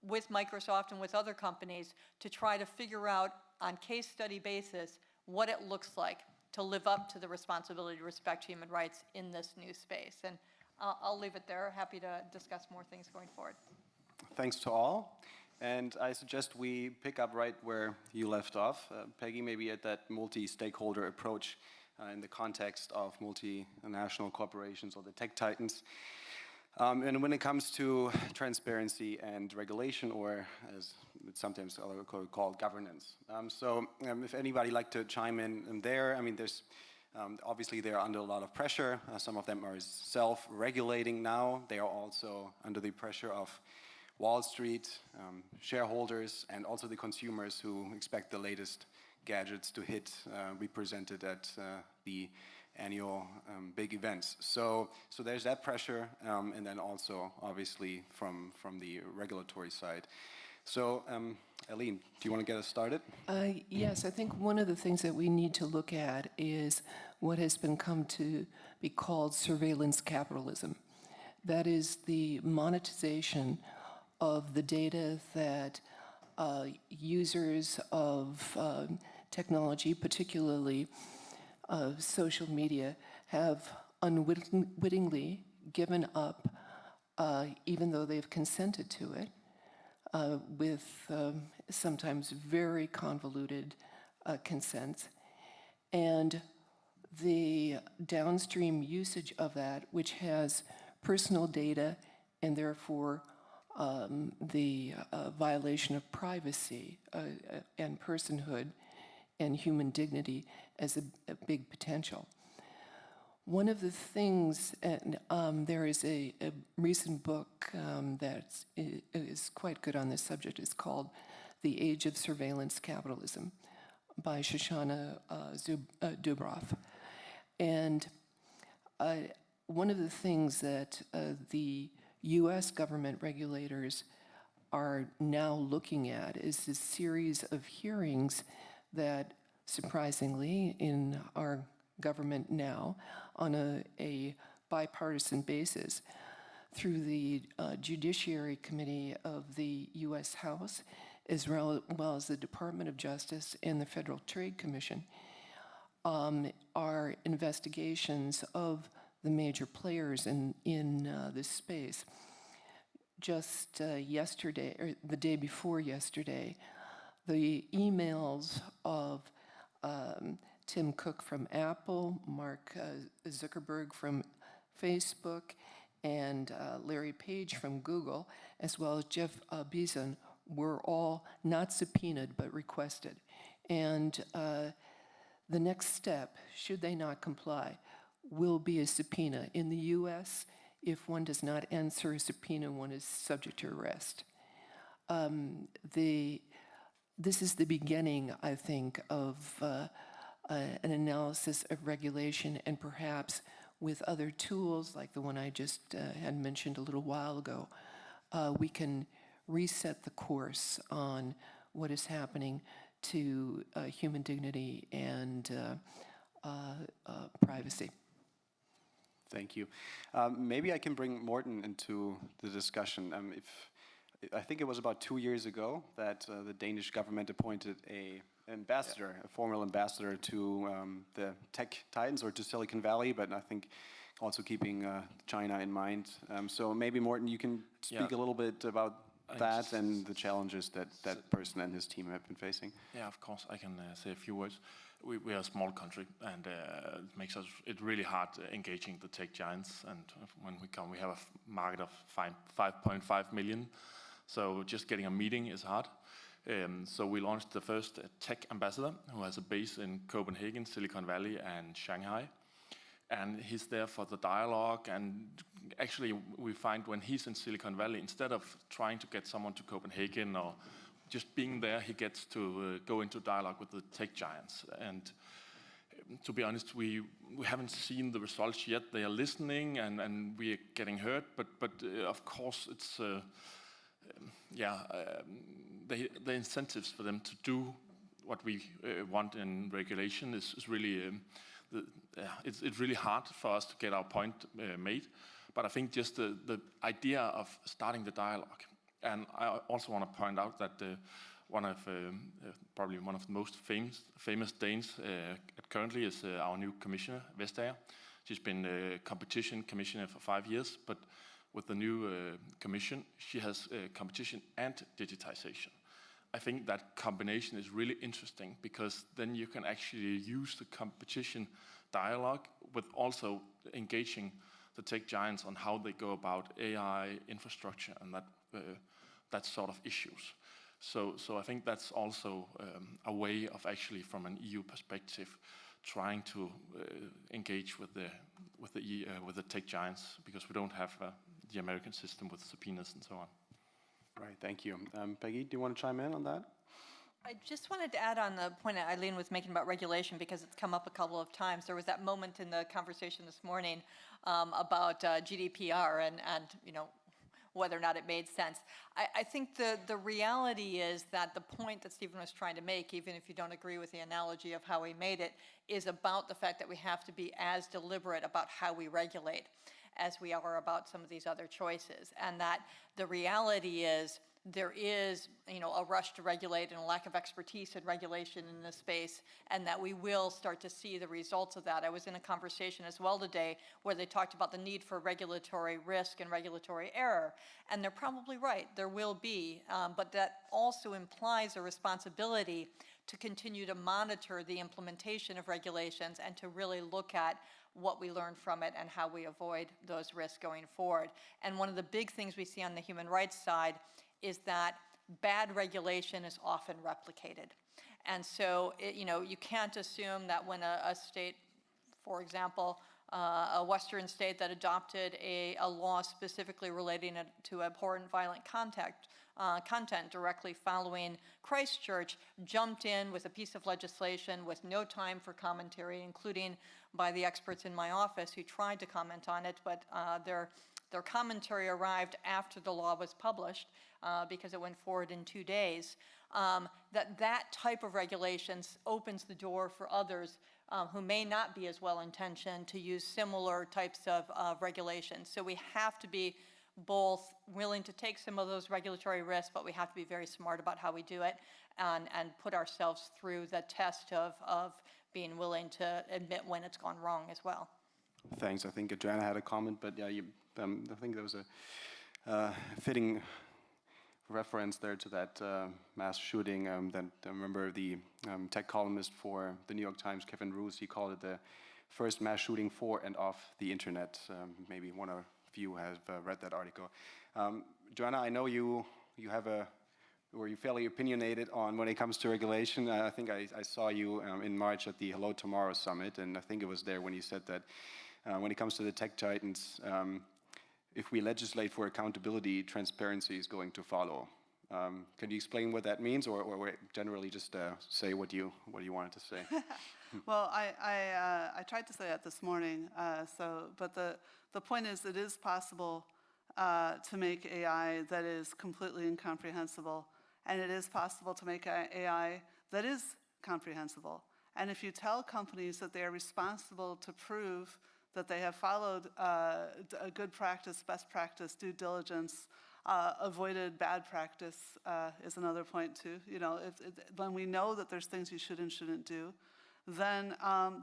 with Microsoft and with other companies to try to figure out on case study basis what it looks like to live up to the responsibility to respect human rights in this new space. And I'll leave it there. Happy to discuss more things going forward. Thanks to all. And I suggest we pick up right where you left off. Peggy, maybe at that multi-stakeholder approach in the context of multinational corporations or the tech titans. And when it comes to transparency and regulation, or as it's sometimes called governance. If anybody like to chime in there, I mean, there's obviously they're under a lot of pressure. Some of them are self-regulating now. They are also under the pressure of Wall Street, shareholders, and also the consumers who expect the latest gadgets to be presented at the annual big events. So there's that pressure, and then also obviously from the regulatory side. So Eileen, do you want to get us started? Yes, I think one of the things that we need to look at is what has come to be called surveillance capitalism. That is the monetization of the data that users of technology, particularly social media, have unwittingly given up, even though they've consented to it, with sometimes very convoluted consents. And the downstream usage of that, which has personal data and therefore the violation of privacy and personhood and human dignity as a big potential. One of the things, and there is a recent book that is quite good on this subject. It's called The Age of Surveillance Capitalism by Shoshana Zuboff. And one of the things that the US government regulators are now looking at is this series of hearings that, surprisingly, in our government now, on a bipartisan basis, through the Judiciary Committee of the US House, as well as the Department of Justice and the Federal Trade Commission, are investigations of the major players in this space. Just yesterday, or the day before yesterday, the emails of Tim Cook from Apple, Mark Zuckerberg from Facebook, and Larry Page from Google, as well as Jeff Bezos, were all not subpoenaed but requested. And the next step, should they not comply, will be a subpoena. In the US, if one does not answer a subpoena, one is subject to arrest. This is the beginning, I think, of an analysis of regulation, and perhaps with other tools like the one I just had mentioned a little while ago, we can reset the course on what is happening to human dignity and privacy. Thank you. Maybe I can bring Morten into the discussion. I think it was about 2 years ago that the Danish government appointed a formal ambassador to the tech titans or to Silicon Valley, but I think also keeping China in mind. So maybe Morten, you can speak a little bit about that and the challenges that that person and his team have been facing. Yeah, of course, I can say a few words. We are a small country, and it makes it really hard engaging the tech giants. And when we come, we have a market of 5.5 million. So just getting a meeting is hard. So we launched the first tech ambassador, who has a base in Copenhagen, Silicon Valley, and Shanghai. And he's there for the dialogue. And actually, we find when he's in Silicon Valley, instead of trying to get someone to Copenhagen or just being there, he gets to go into dialogue with the tech giants. And to be honest, we haven't seen the results yet. They are listening, and we are getting heard. But of course, it's the incentives for them to do what we want in regulation is really it's really hard for us to get our point made. But I think just the idea of starting the dialogue. And I also want to point out that probably one of the most famous Danes currently is our new commissioner, Vestager. She's been competition commissioner for 5 years, but with the new commission, she has competition and digitization. I think that combination is really interesting because then you can actually use the competition dialogue with also engaging the tech giants on how they go about AI infrastructure and that sort of issues. So I think that's also a way of actually, from an EU perspective, trying to engage with the tech giants, because we don't have the American system with subpoenas and so on. Right, thank you. Peggy, do you want to chime in on that? I just wanted to add on the point that Eileen was making about regulation, because it's come up a couple of times. There was that moment in the conversation this morning about GDPR and whether or not it made sense. I think the reality is that the point that Stephen was trying to make, even if you don't agree with the analogy of how he made it, is about the fact that we have to be as deliberate about how we regulate as we are about some of these other choices. And that the reality is there is, a rush to regulate and a lack of expertise in regulation in this space, and that we will start to see the results of that. I was in a conversation as well today where they talked about the need for regulatory risk and regulatory error, and they're probably right, there will be, but that also implies a responsibility to continue to monitor the implementation of regulations and to really look at what we learn from it and how we avoid those risks going forward. And one of the big things we see on the human rights side is that bad regulation is often replicated. And so, you can't assume that when a state, for example, a Western state that adopted a law specifically relating to abhorrent violent content directly following Christchurch, jumped in with a piece of legislation with no time for commentary, including by the experts in my office who tried to comment on it, but their commentary arrived after the law was published because it went forward in 2 days. That type of regulations opens the door for others who may not be as well-intentioned to use similar types of regulations. So we have to be both willing to take some of those regulatory risks, but we have to be very smart about how we do it and put ourselves through the test of being willing to admit when it's gone wrong as well. Thanks. I think Joanna had a comment, but yeah, I think there was a fitting reference there to that mass shooting. That I remember the tech columnist for the New York Times, Kevin Roose, he called it the first mass shooting for and off the internet. Maybe one of you have read that article. Joanna, I know you're fairly opinionated on when it comes to regulation. I think I saw you in March at the Hello Tomorrow Summit, and I think it was there when you said that when it comes to the tech titans, if we legislate for accountability, transparency is going to follow. Can you explain what that means, or generally just say what you wanted to say? Well, I tried to say that this morning. But the point is, it is possible to make AI that is completely incomprehensible, and it is possible to make AI that is comprehensible. And if you tell companies that they are responsible to prove that they have followed a good practice, best practice, due diligence, avoided bad practice is another point too. You know, when we know that there's things you should and shouldn't do, then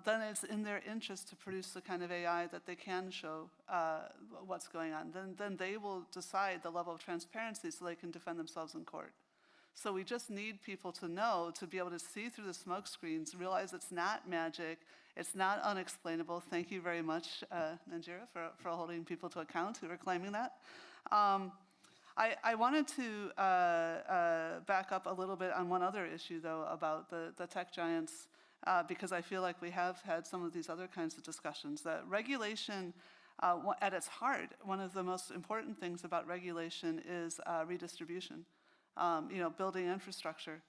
it's in their interest to produce the kind of AI that they can show what's going on. Then they will decide the level of transparency so they can defend themselves in court. So we just need people to know, to be able to see through the smoke screens, realize it's not magic, it's not unexplainable. Thank you very much, Nanjira, for holding people to account who are claiming that. I wanted to back up a little bit on one other issue, though, about the tech giants, because I feel like we have had some of these other kinds of discussions. That regulation, at its heart, one of the most important things about regulation is redistribution. You know, building infrastructure,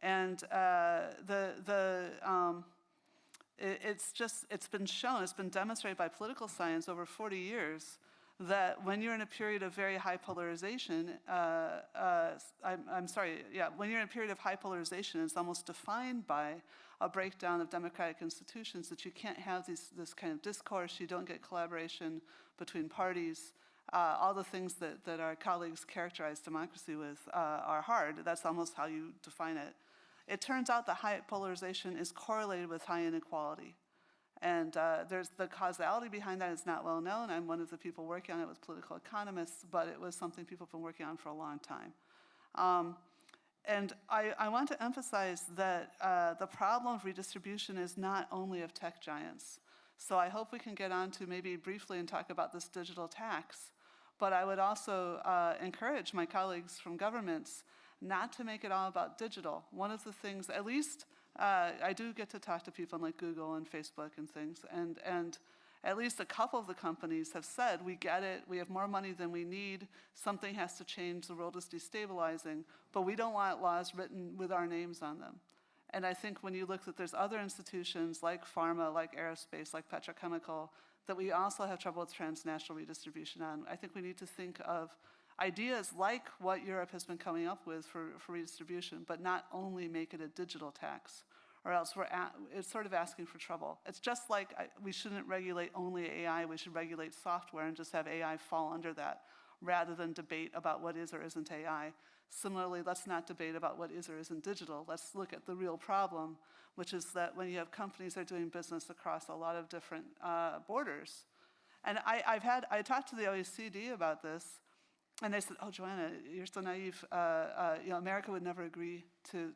and it's been shown, it's been demonstrated by political science over 40 years that when you're in a period of very high polarization, when you're in a period of high polarization, it's almost defined by a breakdown of democratic institutions, that you can't have this kind of discourse, you don't get collaboration between parties. All the things that our colleagues characterize democracy with are hard. That's almost how you define it. It turns out that high polarization is correlated with high inequality. And there's the causality behind that is not well known. I'm one of the people working on it with political economists, but it was something people have been working on for a long time. And I want to emphasize that the problem of redistribution is not only of tech giants. So I hope we can get on to maybe briefly and talk about this digital tax. But I would also encourage my colleagues from governments not to make it all about digital. One of the things, at least I do get to talk to people like Google and Facebook and things, and at least a couple of the companies have said, we get it, we have more money than we need, something has to change, the world is destabilizing, but we don't want laws written with our names on them. And I think when you look that there's other institutions like pharma, like aerospace, like petrochemical, that we also have trouble with transnational redistribution on. I think we need to think of ideas like what Europe has been coming up with for redistribution, but not only make it a digital tax, or else it's sort of asking for trouble. It's just like we shouldn't regulate only AI, we should regulate software and just have AI fall under that, rather than debate about what is or isn't AI. Similarly, let's not debate about what is or isn't digital. Let's look at the real problem, which is that when you have companies that are doing business across a lot of different borders. And I talked to the OECD about this, and they said, oh, Joanna, you're so naive. You know, America would never agree to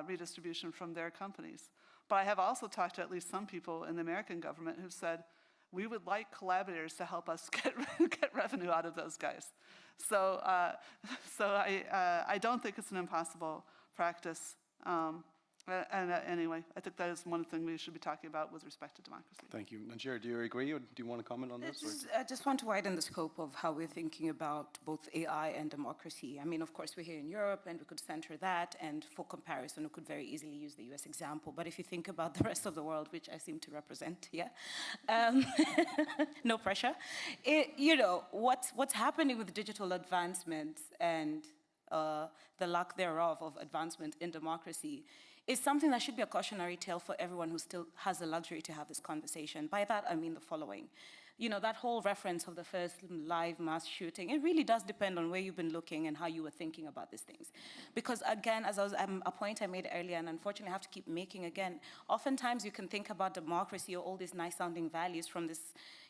redistribution from their companies. But I have also talked to at least some people in the American government who've said, we would like collaborators to help us get revenue out of those guys. So I don't think it's an impossible practice. Anyway, I think that is one thing we should be talking about with respect to democracy. Thank you. Nanjira, do you agree, or do you want to comment on this? I just want to widen the scope of how we're thinking about both AI and democracy. I mean, of course, we're here in Europe, and we could center that, and for comparison, we could very easily use the US example. But if you think about the rest of the world, which I seem to represent, yeah, no pressure. You know, what's happening with digital advancements and the lack thereof of advancement in democracy is something that should be a cautionary tale for everyone who still has the luxury to have this conversation. By that, I mean the following. You know, that whole reference of the first live mass shooting, it really does depend on where you've been looking and how you were thinking about these things. Because again, as a point I made earlier, and unfortunately I have to keep making again, oftentimes you can think about democracy or all these nice sounding values from this,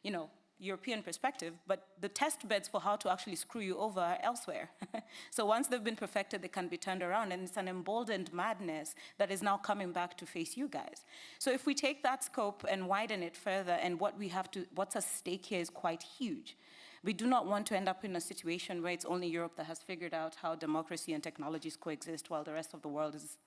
you know, European perspective, but the test beds for how to actually screw you over are elsewhere. So once they've been perfected, they can be turned around, and it's an emboldened madness that is now coming back to face you guys. So if we take that scope and widen it further, and what's at stake here is quite huge. We do not want to end up in a situation where it's only Europe that has figured out how democracy and technologies coexist while the rest of the world is,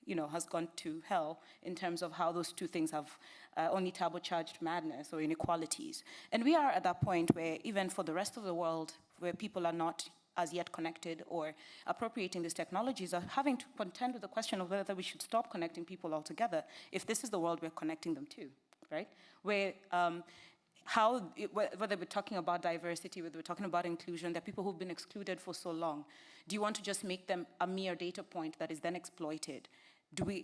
you know, has gone to hell in terms of how those two things have only turbocharged madness or inequalities. And we are at that point where even for the rest of the world, where people are not as yet connected or appropriating these technologies, are having to contend with the question of whether we should stop connecting people altogether if this is the world we're connecting them to, right? Where whether we're talking about diversity, whether we're talking about inclusion, there are people who've been excluded for so long. Do you want to just make them a mere data point that is then exploited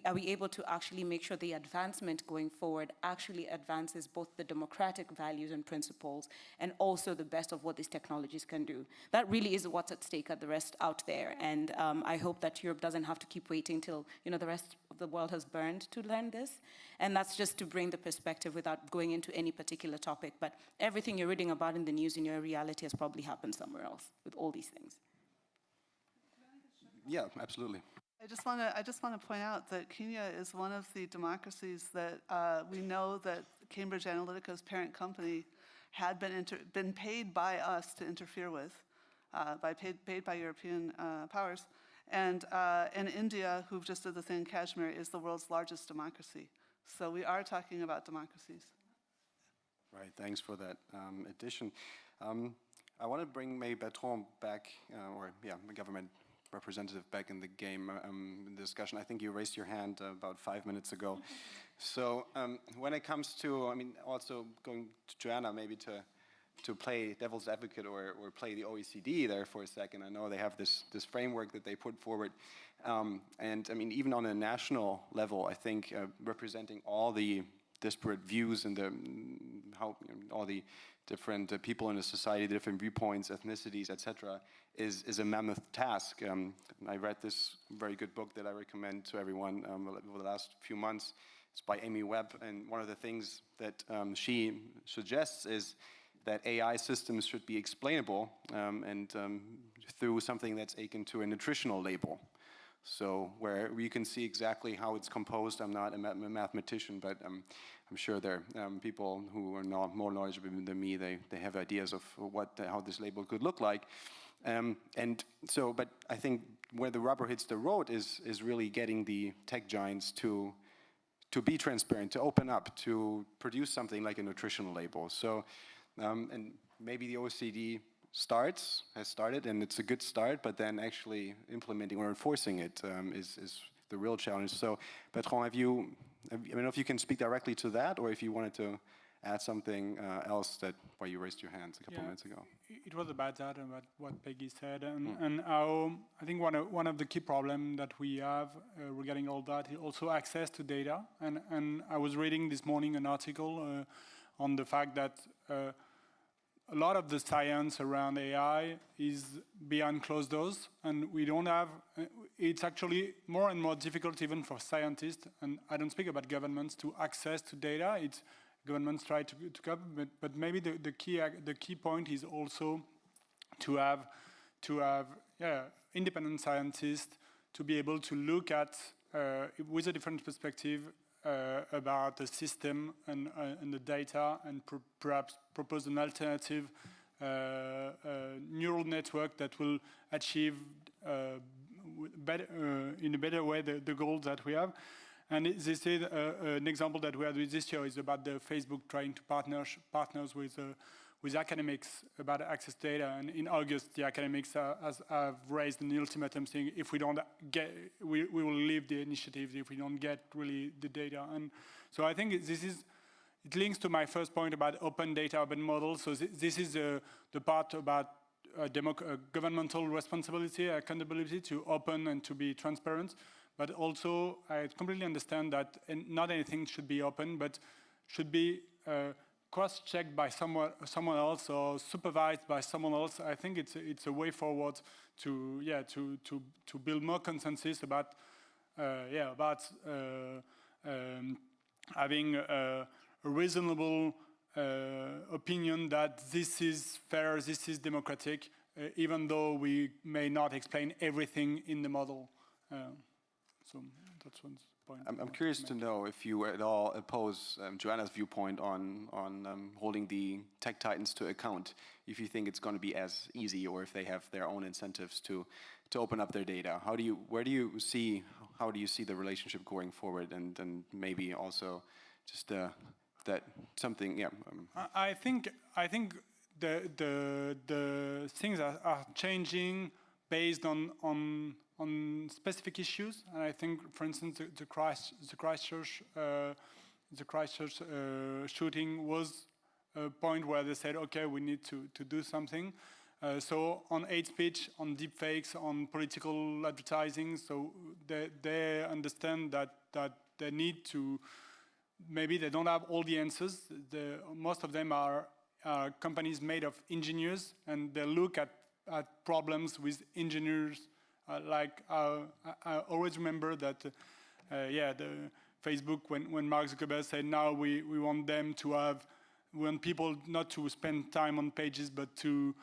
are we able to actually make sure the advancement going forward actually advances both the democratic values and principles and also the best of what these technologies can do? That really is what's at stake at the rest out there. And I hope that Europe doesn't have to keep waiting till the rest of the world has burned to learn this. And that's just to bring the perspective without going into any particular topic. But everything you're reading about in the news in your reality has probably happened somewhere else with all these things. Yeah, absolutely. I just want to point out that Kenya is one of the democracies that we know that Cambridge Analytica's parent company had been paid by us to interfere with, paid by European powers. And India, who just did the thing in Kashmir, is the world's largest democracy. So we are talking about democracies. Right, thanks for that addition. I want to bring maybe Bertrand back, the government representative back in the game, in the discussion. I think you raised your hand about 5 minutes ago. So when it comes to, also going to Joanna, maybe to play devil's advocate or play the OECD there for a second. I know they have this framework that they put forward. And even on a national level, I think representing all the disparate views and all the different people in a society, different viewpoints, ethnicities, etc., is a mammoth task. I read this very good book that I recommend to everyone over the last few months. It's by Amy Webb, and one of the things that she suggests is that AI systems should be explainable and through something that's akin to a nutritional label. So where you can see exactly how it's composed. I'm not a mathematician, but I'm sure there are people who are more knowledgeable than me. They have ideas of how this label could look like. But I think where the rubber hits the road is really getting the tech giants to be transparent, to open up, to produce something like a nutritional label. So, and maybe the OECD has started, and it's a good start, but then actually implementing or enforcing it is the real challenge. So, Bertrand, I don't know if you can speak directly to that, or if you wanted to add something else why you raised your hands a couple minutes ago. It was about that, about what Peggy said, and how I think one of the key problems that we have regarding all that is also access to data. And I was reading this morning an article on the fact that a lot of the science around AI is behind closed doors, and we don't have, it's actually more and more difficult even for scientists, and I don't speak about governments, to access to data. Governments try to cope, but maybe the key point is also to have independent scientists to be able to look at with a different perspective about the system and the data, and perhaps propose an alternative neural network that will achieve in a better way the goals that we have. And this is an example that we had with this year is about the Facebook trying to partners with academics about access data. And in August, the academics have raised an ultimatum saying if we don't get, we will leave the initiative if we don't get really the data. And so I think it links to my first point about open data, open models. So this is the part about governmental responsibility, accountability to open and to be transparent. But also, I completely understand that not anything should be open, but should be cross-checked by someone else or supervised by someone else. I think it's a way forward to build more consensus about having a reasonable opinion that this is fair, this is democratic, even though we may not explain everything in the model. So that's one point. I'm curious to know if you at all oppose Joanna's viewpoint on holding the tech titans to account, if you think it's going to be as easy, or if they have their own incentives to open up their data. How do you see the relationship going forward, and maybe also just that something, yeah. I think the things are changing based on specific issues, and I think, for instance, the Christchurch shooting was a point where they said, okay, we need to do something. So on hate speech, on deepfakes, on political advertising, so they understand that they need to. Maybe they don't have all the answers. Most of them are companies made of engineers, and they look at problems with engineers. I always remember that, the Facebook, when Mark Zuckerberg said, now we want them to have, we want people not to spend time on pages, but to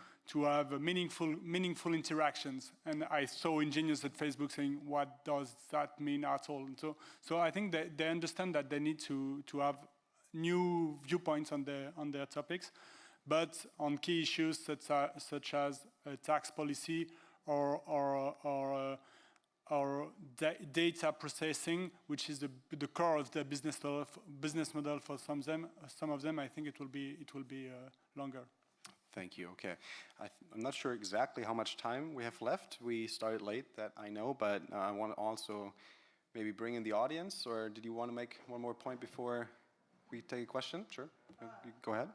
have meaningful interactions. And I saw engineers at Facebook saying, what does that mean at all? And so I think that they understand that they need to have new viewpoints on their topics, but on key issues such as tax policy or data processing, which is the core of the business model for some of them, I think it will be longer. Thank you. Okay, I'm not sure exactly how much time we have left. We started late, that I know, but I want to also maybe bring in the audience, or did you want to make one more point before we take a question? Sure, you go ahead.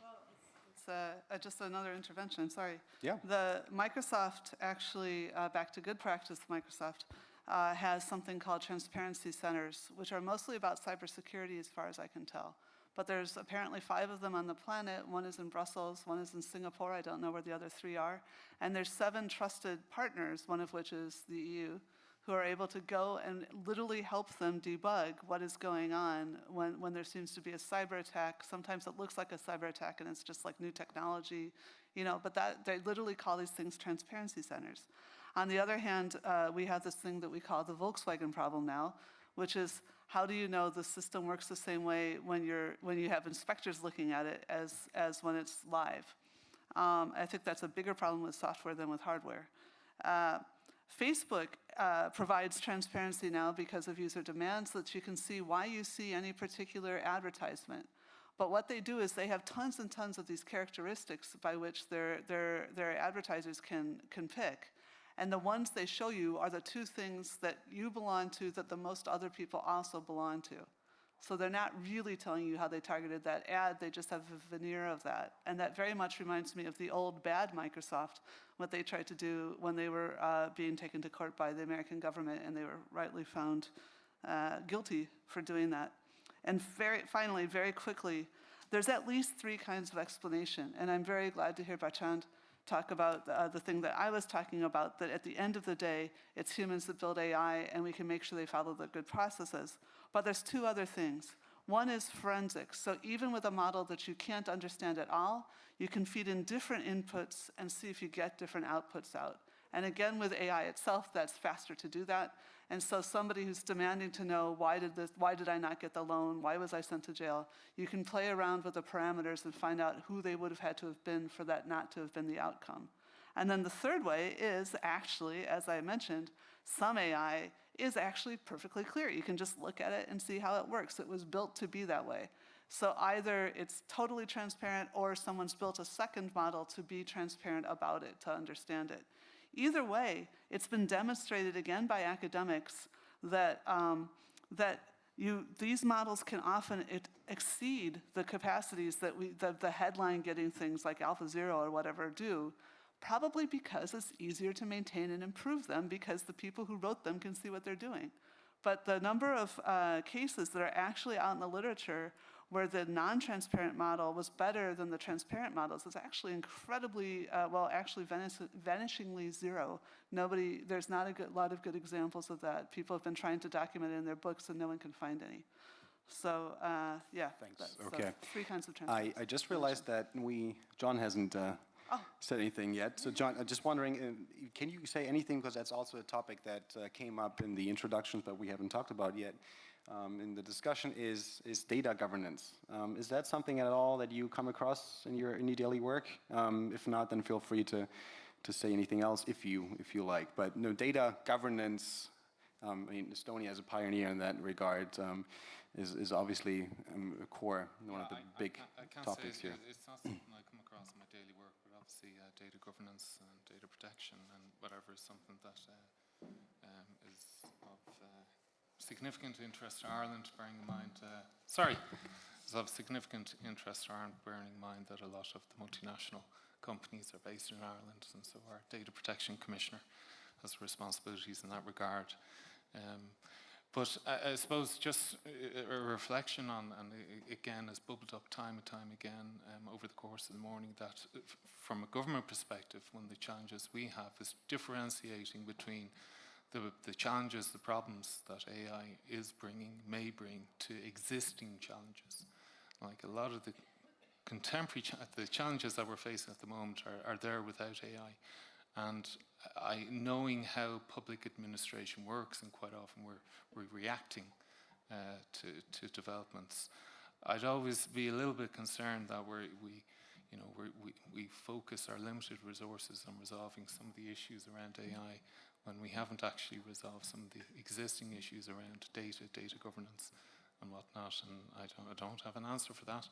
Well, it's just another intervention, sorry. Yeah. The Microsoft actually, back to good practice, Microsoft, has something called transparency centers, which are mostly about cybersecurity as far as I can tell. But there's apparently 5 of them on the planet. One is in Brussels, one is in Singapore. I don't know where the other 3 are. And there's 7 trusted partners, one of which is the EU, who are able to go and literally help them debug what is going on when there seems to be a cyber attack. Sometimes it looks like a cyber attack and it's just like new technology, but they literally call these things transparency centers. On the other hand, we have this thing that we call the Volkswagen problem now, which is, how do you know the system works the same way when you have inspectors looking at it as when it's live? I think that's a bigger problem with software than with hardware. Facebook provides transparency now because of user demands, so that you can see why you see any particular advertisement. But what they do is they have tons and tons of these characteristics by which their advertisers can pick. And the ones they show you are the 2 things that you belong to that the most other people also belong to. So they're not really telling you how they targeted that ad, they just have a veneer of that. And that very much reminds me of the old bad Microsoft, what they tried to do when they were being taken to court by the American government, and they were rightly found guilty for doing that. And finally, very quickly, there's at least 3 kinds of explanation, and I'm very glad to hear Bachand talk about the thing that I was talking about, that at the end of the day, it's humans that build AI, and we can make sure they follow the good processes. But there's 2 other things. One is forensics. So even with a model that you can't understand at all, you can feed in different inputs and see if you get different outputs out. And again, with AI itself, that's faster to do that. And so somebody who's demanding to know, why did I not get the loan? Why was I sent to jail? You can play around with the parameters and find out who they would have had to have been for that not to have been the outcome. And then the third way is actually, as I mentioned, some AI is actually perfectly clear. You can just look at it and see how it works. It was built to be that way. So either it's totally transparent or someone's built a second model to be transparent about it, to understand it. Either way, it's been demonstrated again by academics that, these models can often exceed the capacities that the headline-getting things like AlphaZero or whatever do, probably because it's easier to maintain and improve them because the people who wrote them can see what they're doing. But the number of cases that are actually out in the literature where the non-transparent model was better than the transparent models is actually incredibly, vanishingly zero. There's not a lot of good examples of that. People have been trying to document it in their books and no one can find any. So, yeah. Thanks, okay. 3 kinds of transparency. I just realized that John hasn't said anything yet. So John, I'm just wondering, can you say anything, because that's also a topic that came up in the introductions but we haven't talked about yet. In the discussion is data governance. Is that something at all that you come across in your daily work? If not, then feel free to say anything else if you like. But no, data governance. I mean, Estonia as a pioneer in that regard is obviously a core, one of the big topics here. It's not something I come across in my daily work, but obviously data governance and data protection and whatever is something that is of significant interest to Ireland, bearing in mind, is of significant interest to Ireland, bearing in mind that a lot of the multinational companies are based in Ireland, and so our Data Protection Commissioner has responsibilities in that regard. But I suppose just a reflection on, and again, has bubbled up time and time again over the course of the morning, that from a government perspective, one of the challenges we have is differentiating between the challenges, the problems that AI is bringing, may bring to existing challenges. Like a lot of the contemporary the challenges that we're facing at the moment are there without AI. And knowing how public administration works, and quite often we're reacting to developments, I'd always be a little bit concerned that we focus our limited resources on resolving some of the issues around AI when we haven't actually resolved some of the existing issues around data governance and whatnot. And I don't have an answer for that,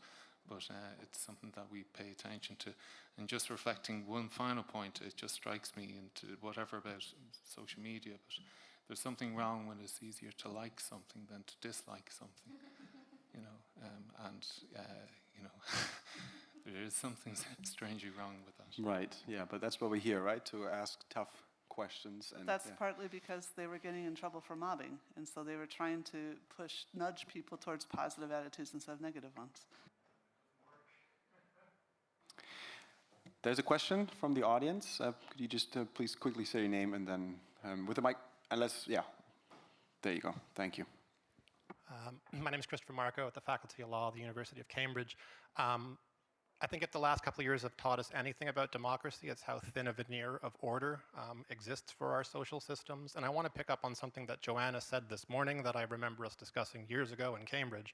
but it's something that we pay attention to. And just reflecting one final point, it just strikes me into whatever about social media, but there's something wrong when it's easier to like something than to dislike something, there is something strangely wrong with that. Right, yeah, but that's what we're here, right? To ask tough questions. And That's partly because they were getting in trouble for mobbing, and so they were trying to nudge people towards positive attitudes instead of negative ones. There's a question from the audience. Could you just please quickly say your name and then with the mic, there you go. Thank you. My name is Christopher Marco at the Faculty of Law at the University of Cambridge. I think if the last couple of years have taught us anything about democracy, it's how thin a veneer of order exists for our social systems. And I want to pick up on something that Joanna said this morning that I remember us discussing years ago in Cambridge.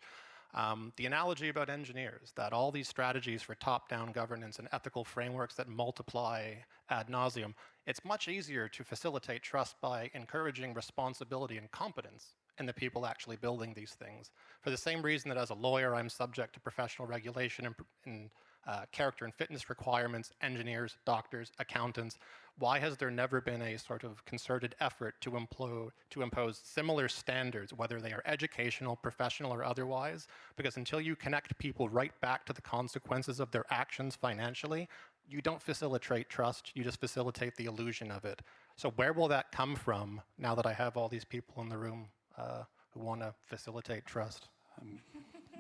The analogy about engineers, that all these strategies for top-down governance and ethical frameworks that multiply ad nauseum, it's much easier to facilitate trust by encouraging responsibility and competence in the people actually building these things. For the same reason that as a lawyer, I'm subject to professional regulation in character and fitness requirements, engineers, doctors, accountants. Why has there never been a sort of concerted effort to impose similar standards, whether they are educational, professional, or otherwise? Because until you connect people right back to the consequences of their actions financially, you don't facilitate trust, you just facilitate the illusion of it. So where will that come from now that I have all these people in the room who want to facilitate trust?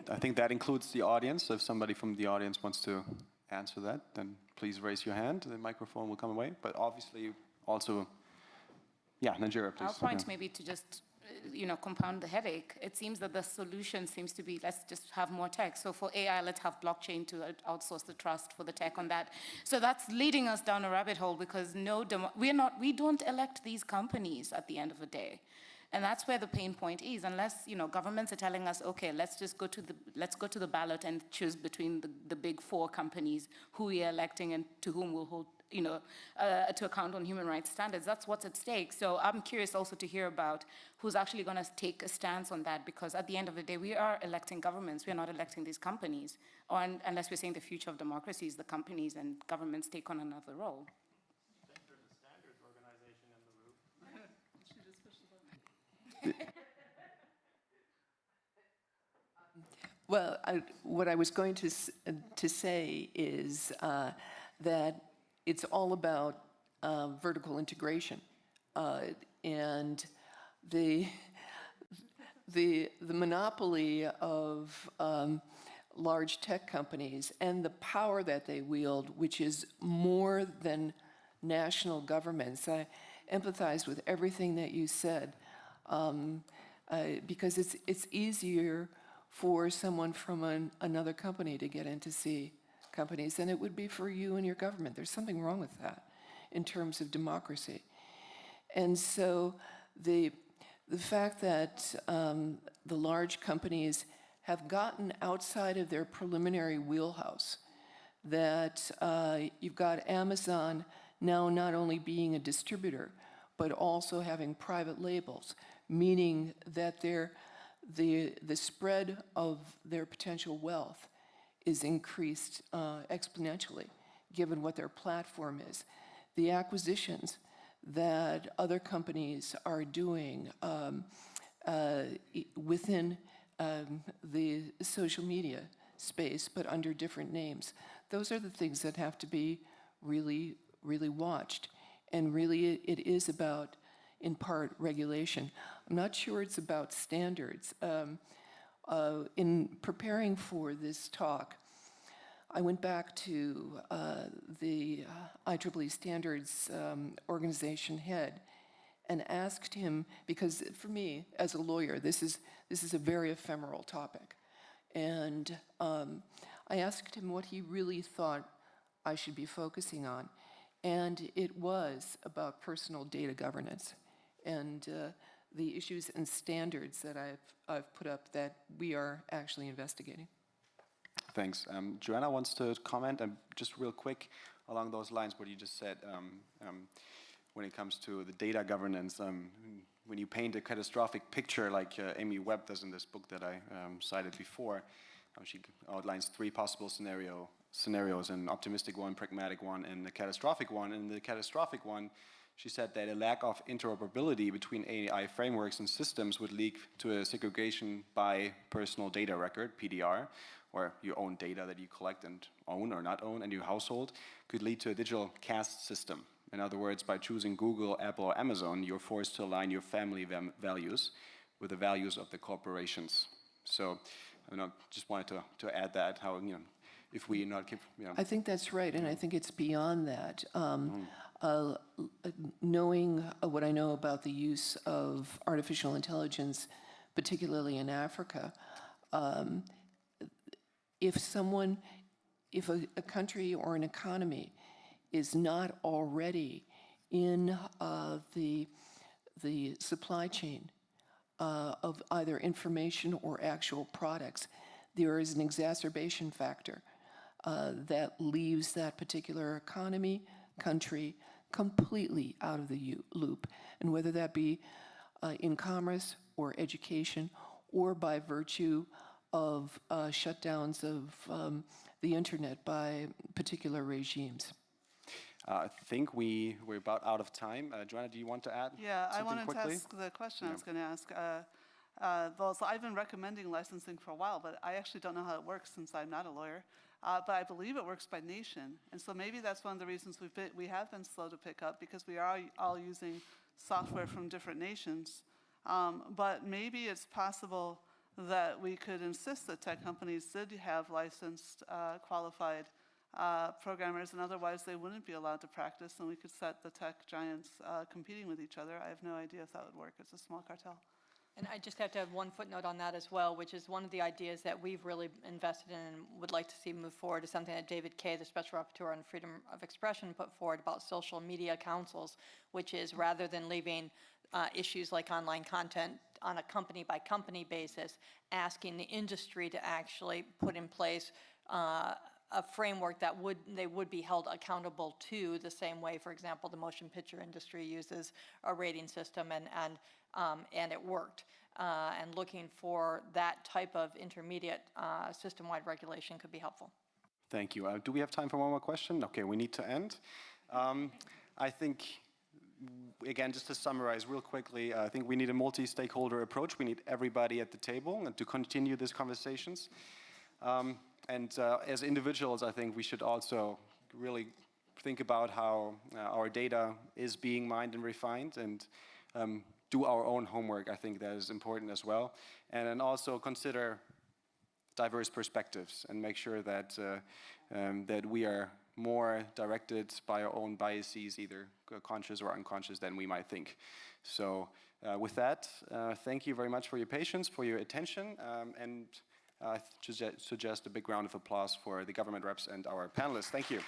I think that includes the audience. So if somebody from the audience wants to answer that, then please raise your hand. The microphone will come away. But obviously also, Nanjira, please. Our point maybe to just, compound the headache. It seems that the solution seems to be, let's just have more tech. So for AI, let's have blockchain to outsource the trust for the tech on that. So that's leading us down a rabbit hole because we don't elect these companies at the end of the day. And that's where the pain point is. Unless governments are telling us, okay, let's go to the ballot and choose between the big four companies who we are electing and to whom we'll hold to account on human rights standards. That's what's at stake. So I'm curious also to hear about who's actually going to take a stance on that, because at the end of the day, we are electing governments. We are not electing these companies, unless we're saying the future of democracy is the companies and governments take on another role. Well, what I was going to say is that it's all about vertical integration, and the monopoly of large tech companies and the power that they wield, which is more than national governments. I empathize with everything that you said. Because it's easier for someone from another company to get in to see companies than it would be for you and your government. There's something wrong with that in terms of democracy. And so the fact that the large companies have gotten outside of their preliminary wheelhouse, that you've got Amazon now not only being a distributor, but also having private labels, meaning that the spread of their potential wealth is increased exponentially, given what their platform is. The acquisitions that other companies are doing within the social media space, but under different names, those are the things that have to be really, really watched. And really, it is about in part regulation. I'm not sure it's about standards. In preparing for this talk, I went back to the IEEE standards organization head and asked him, because for me, as a lawyer, this is a very ephemeral topic. And I asked him what he really thought I should be focusing on. And it was about personal data governance and the issues and standards that I've put up that we are actually investigating. Thanks. Joanna wants to comment, and just real quick along those lines, what you just said, when it comes to the data governance, when you paint a catastrophic picture like Amy Webb does in this book that I cited before, she outlines 3 possible scenarios, an optimistic one, pragmatic one, and a catastrophic one. And the catastrophic one, she said that a lack of interoperability between AI frameworks and systems would lead to a segregation by personal data record, PDR, or your own data that you collect and own or not own, and your household, could lead to a digital caste system. In other words, by choosing Google, Apple, or Amazon, you're forced to align your family values with the values of the corporations. So, just wanted to add that, how, if we not give, I think that's right, and I think it's beyond that. Knowing what I know about the use of artificial intelligence, particularly in Africa, if a country or an economy is not already in the supply chain of either information or actual products, there is an exacerbation factor that leaves that particular economy, country, completely out of the loop. And whether that be in commerce or education or by virtue of shutdowns of the internet by particular regimes. I think we're about out of time. Joanna, do you want to add something quickly? I wanted to ask the question I was going to ask. So I've been recommending licensing for a while, but I actually don't know how it works since I'm not a lawyer. But I believe it works by nation. And so maybe that's one of the reasons we have been slow to pick up, because we are all using software from different nations. But maybe it's possible that we could insist that tech companies did have licensed, qualified programmers, and otherwise they wouldn't be allowed to practice, and we could set the tech giants competing with each other. I have no idea if that would work. It's a small cartel. And I just have to have one footnote on that as well, which is one of the ideas that we've really invested in and would like to see move forward is something that David Kay, the Special Rapporteur on Freedom of Expression, put forward about social media councils, which is rather than leaving issues like online content on a company-by-company basis, asking the industry to actually put in place a framework that they would be held accountable to, the same way, for example, the motion picture industry uses a rating system, and it worked. And looking for that type of intermediate system-wide regulation could be helpful. Thank you. Do we have time for one more question? Okay, we need to end. I think, again, just to summarize real quickly, I think we need a multi-stakeholder approach. We need everybody at the table and to continue these conversations. And as individuals, I think we should also really think about how our data is being mined and refined, and do our own homework. I think that is important as well. And then also consider diverse perspectives and make sure that, that we are more directed by our own biases, either conscious or unconscious, than we might think. So with that, thank you very much for your patience, for your attention, and I suggest a big round of applause for the government reps and our panelists. Thank you.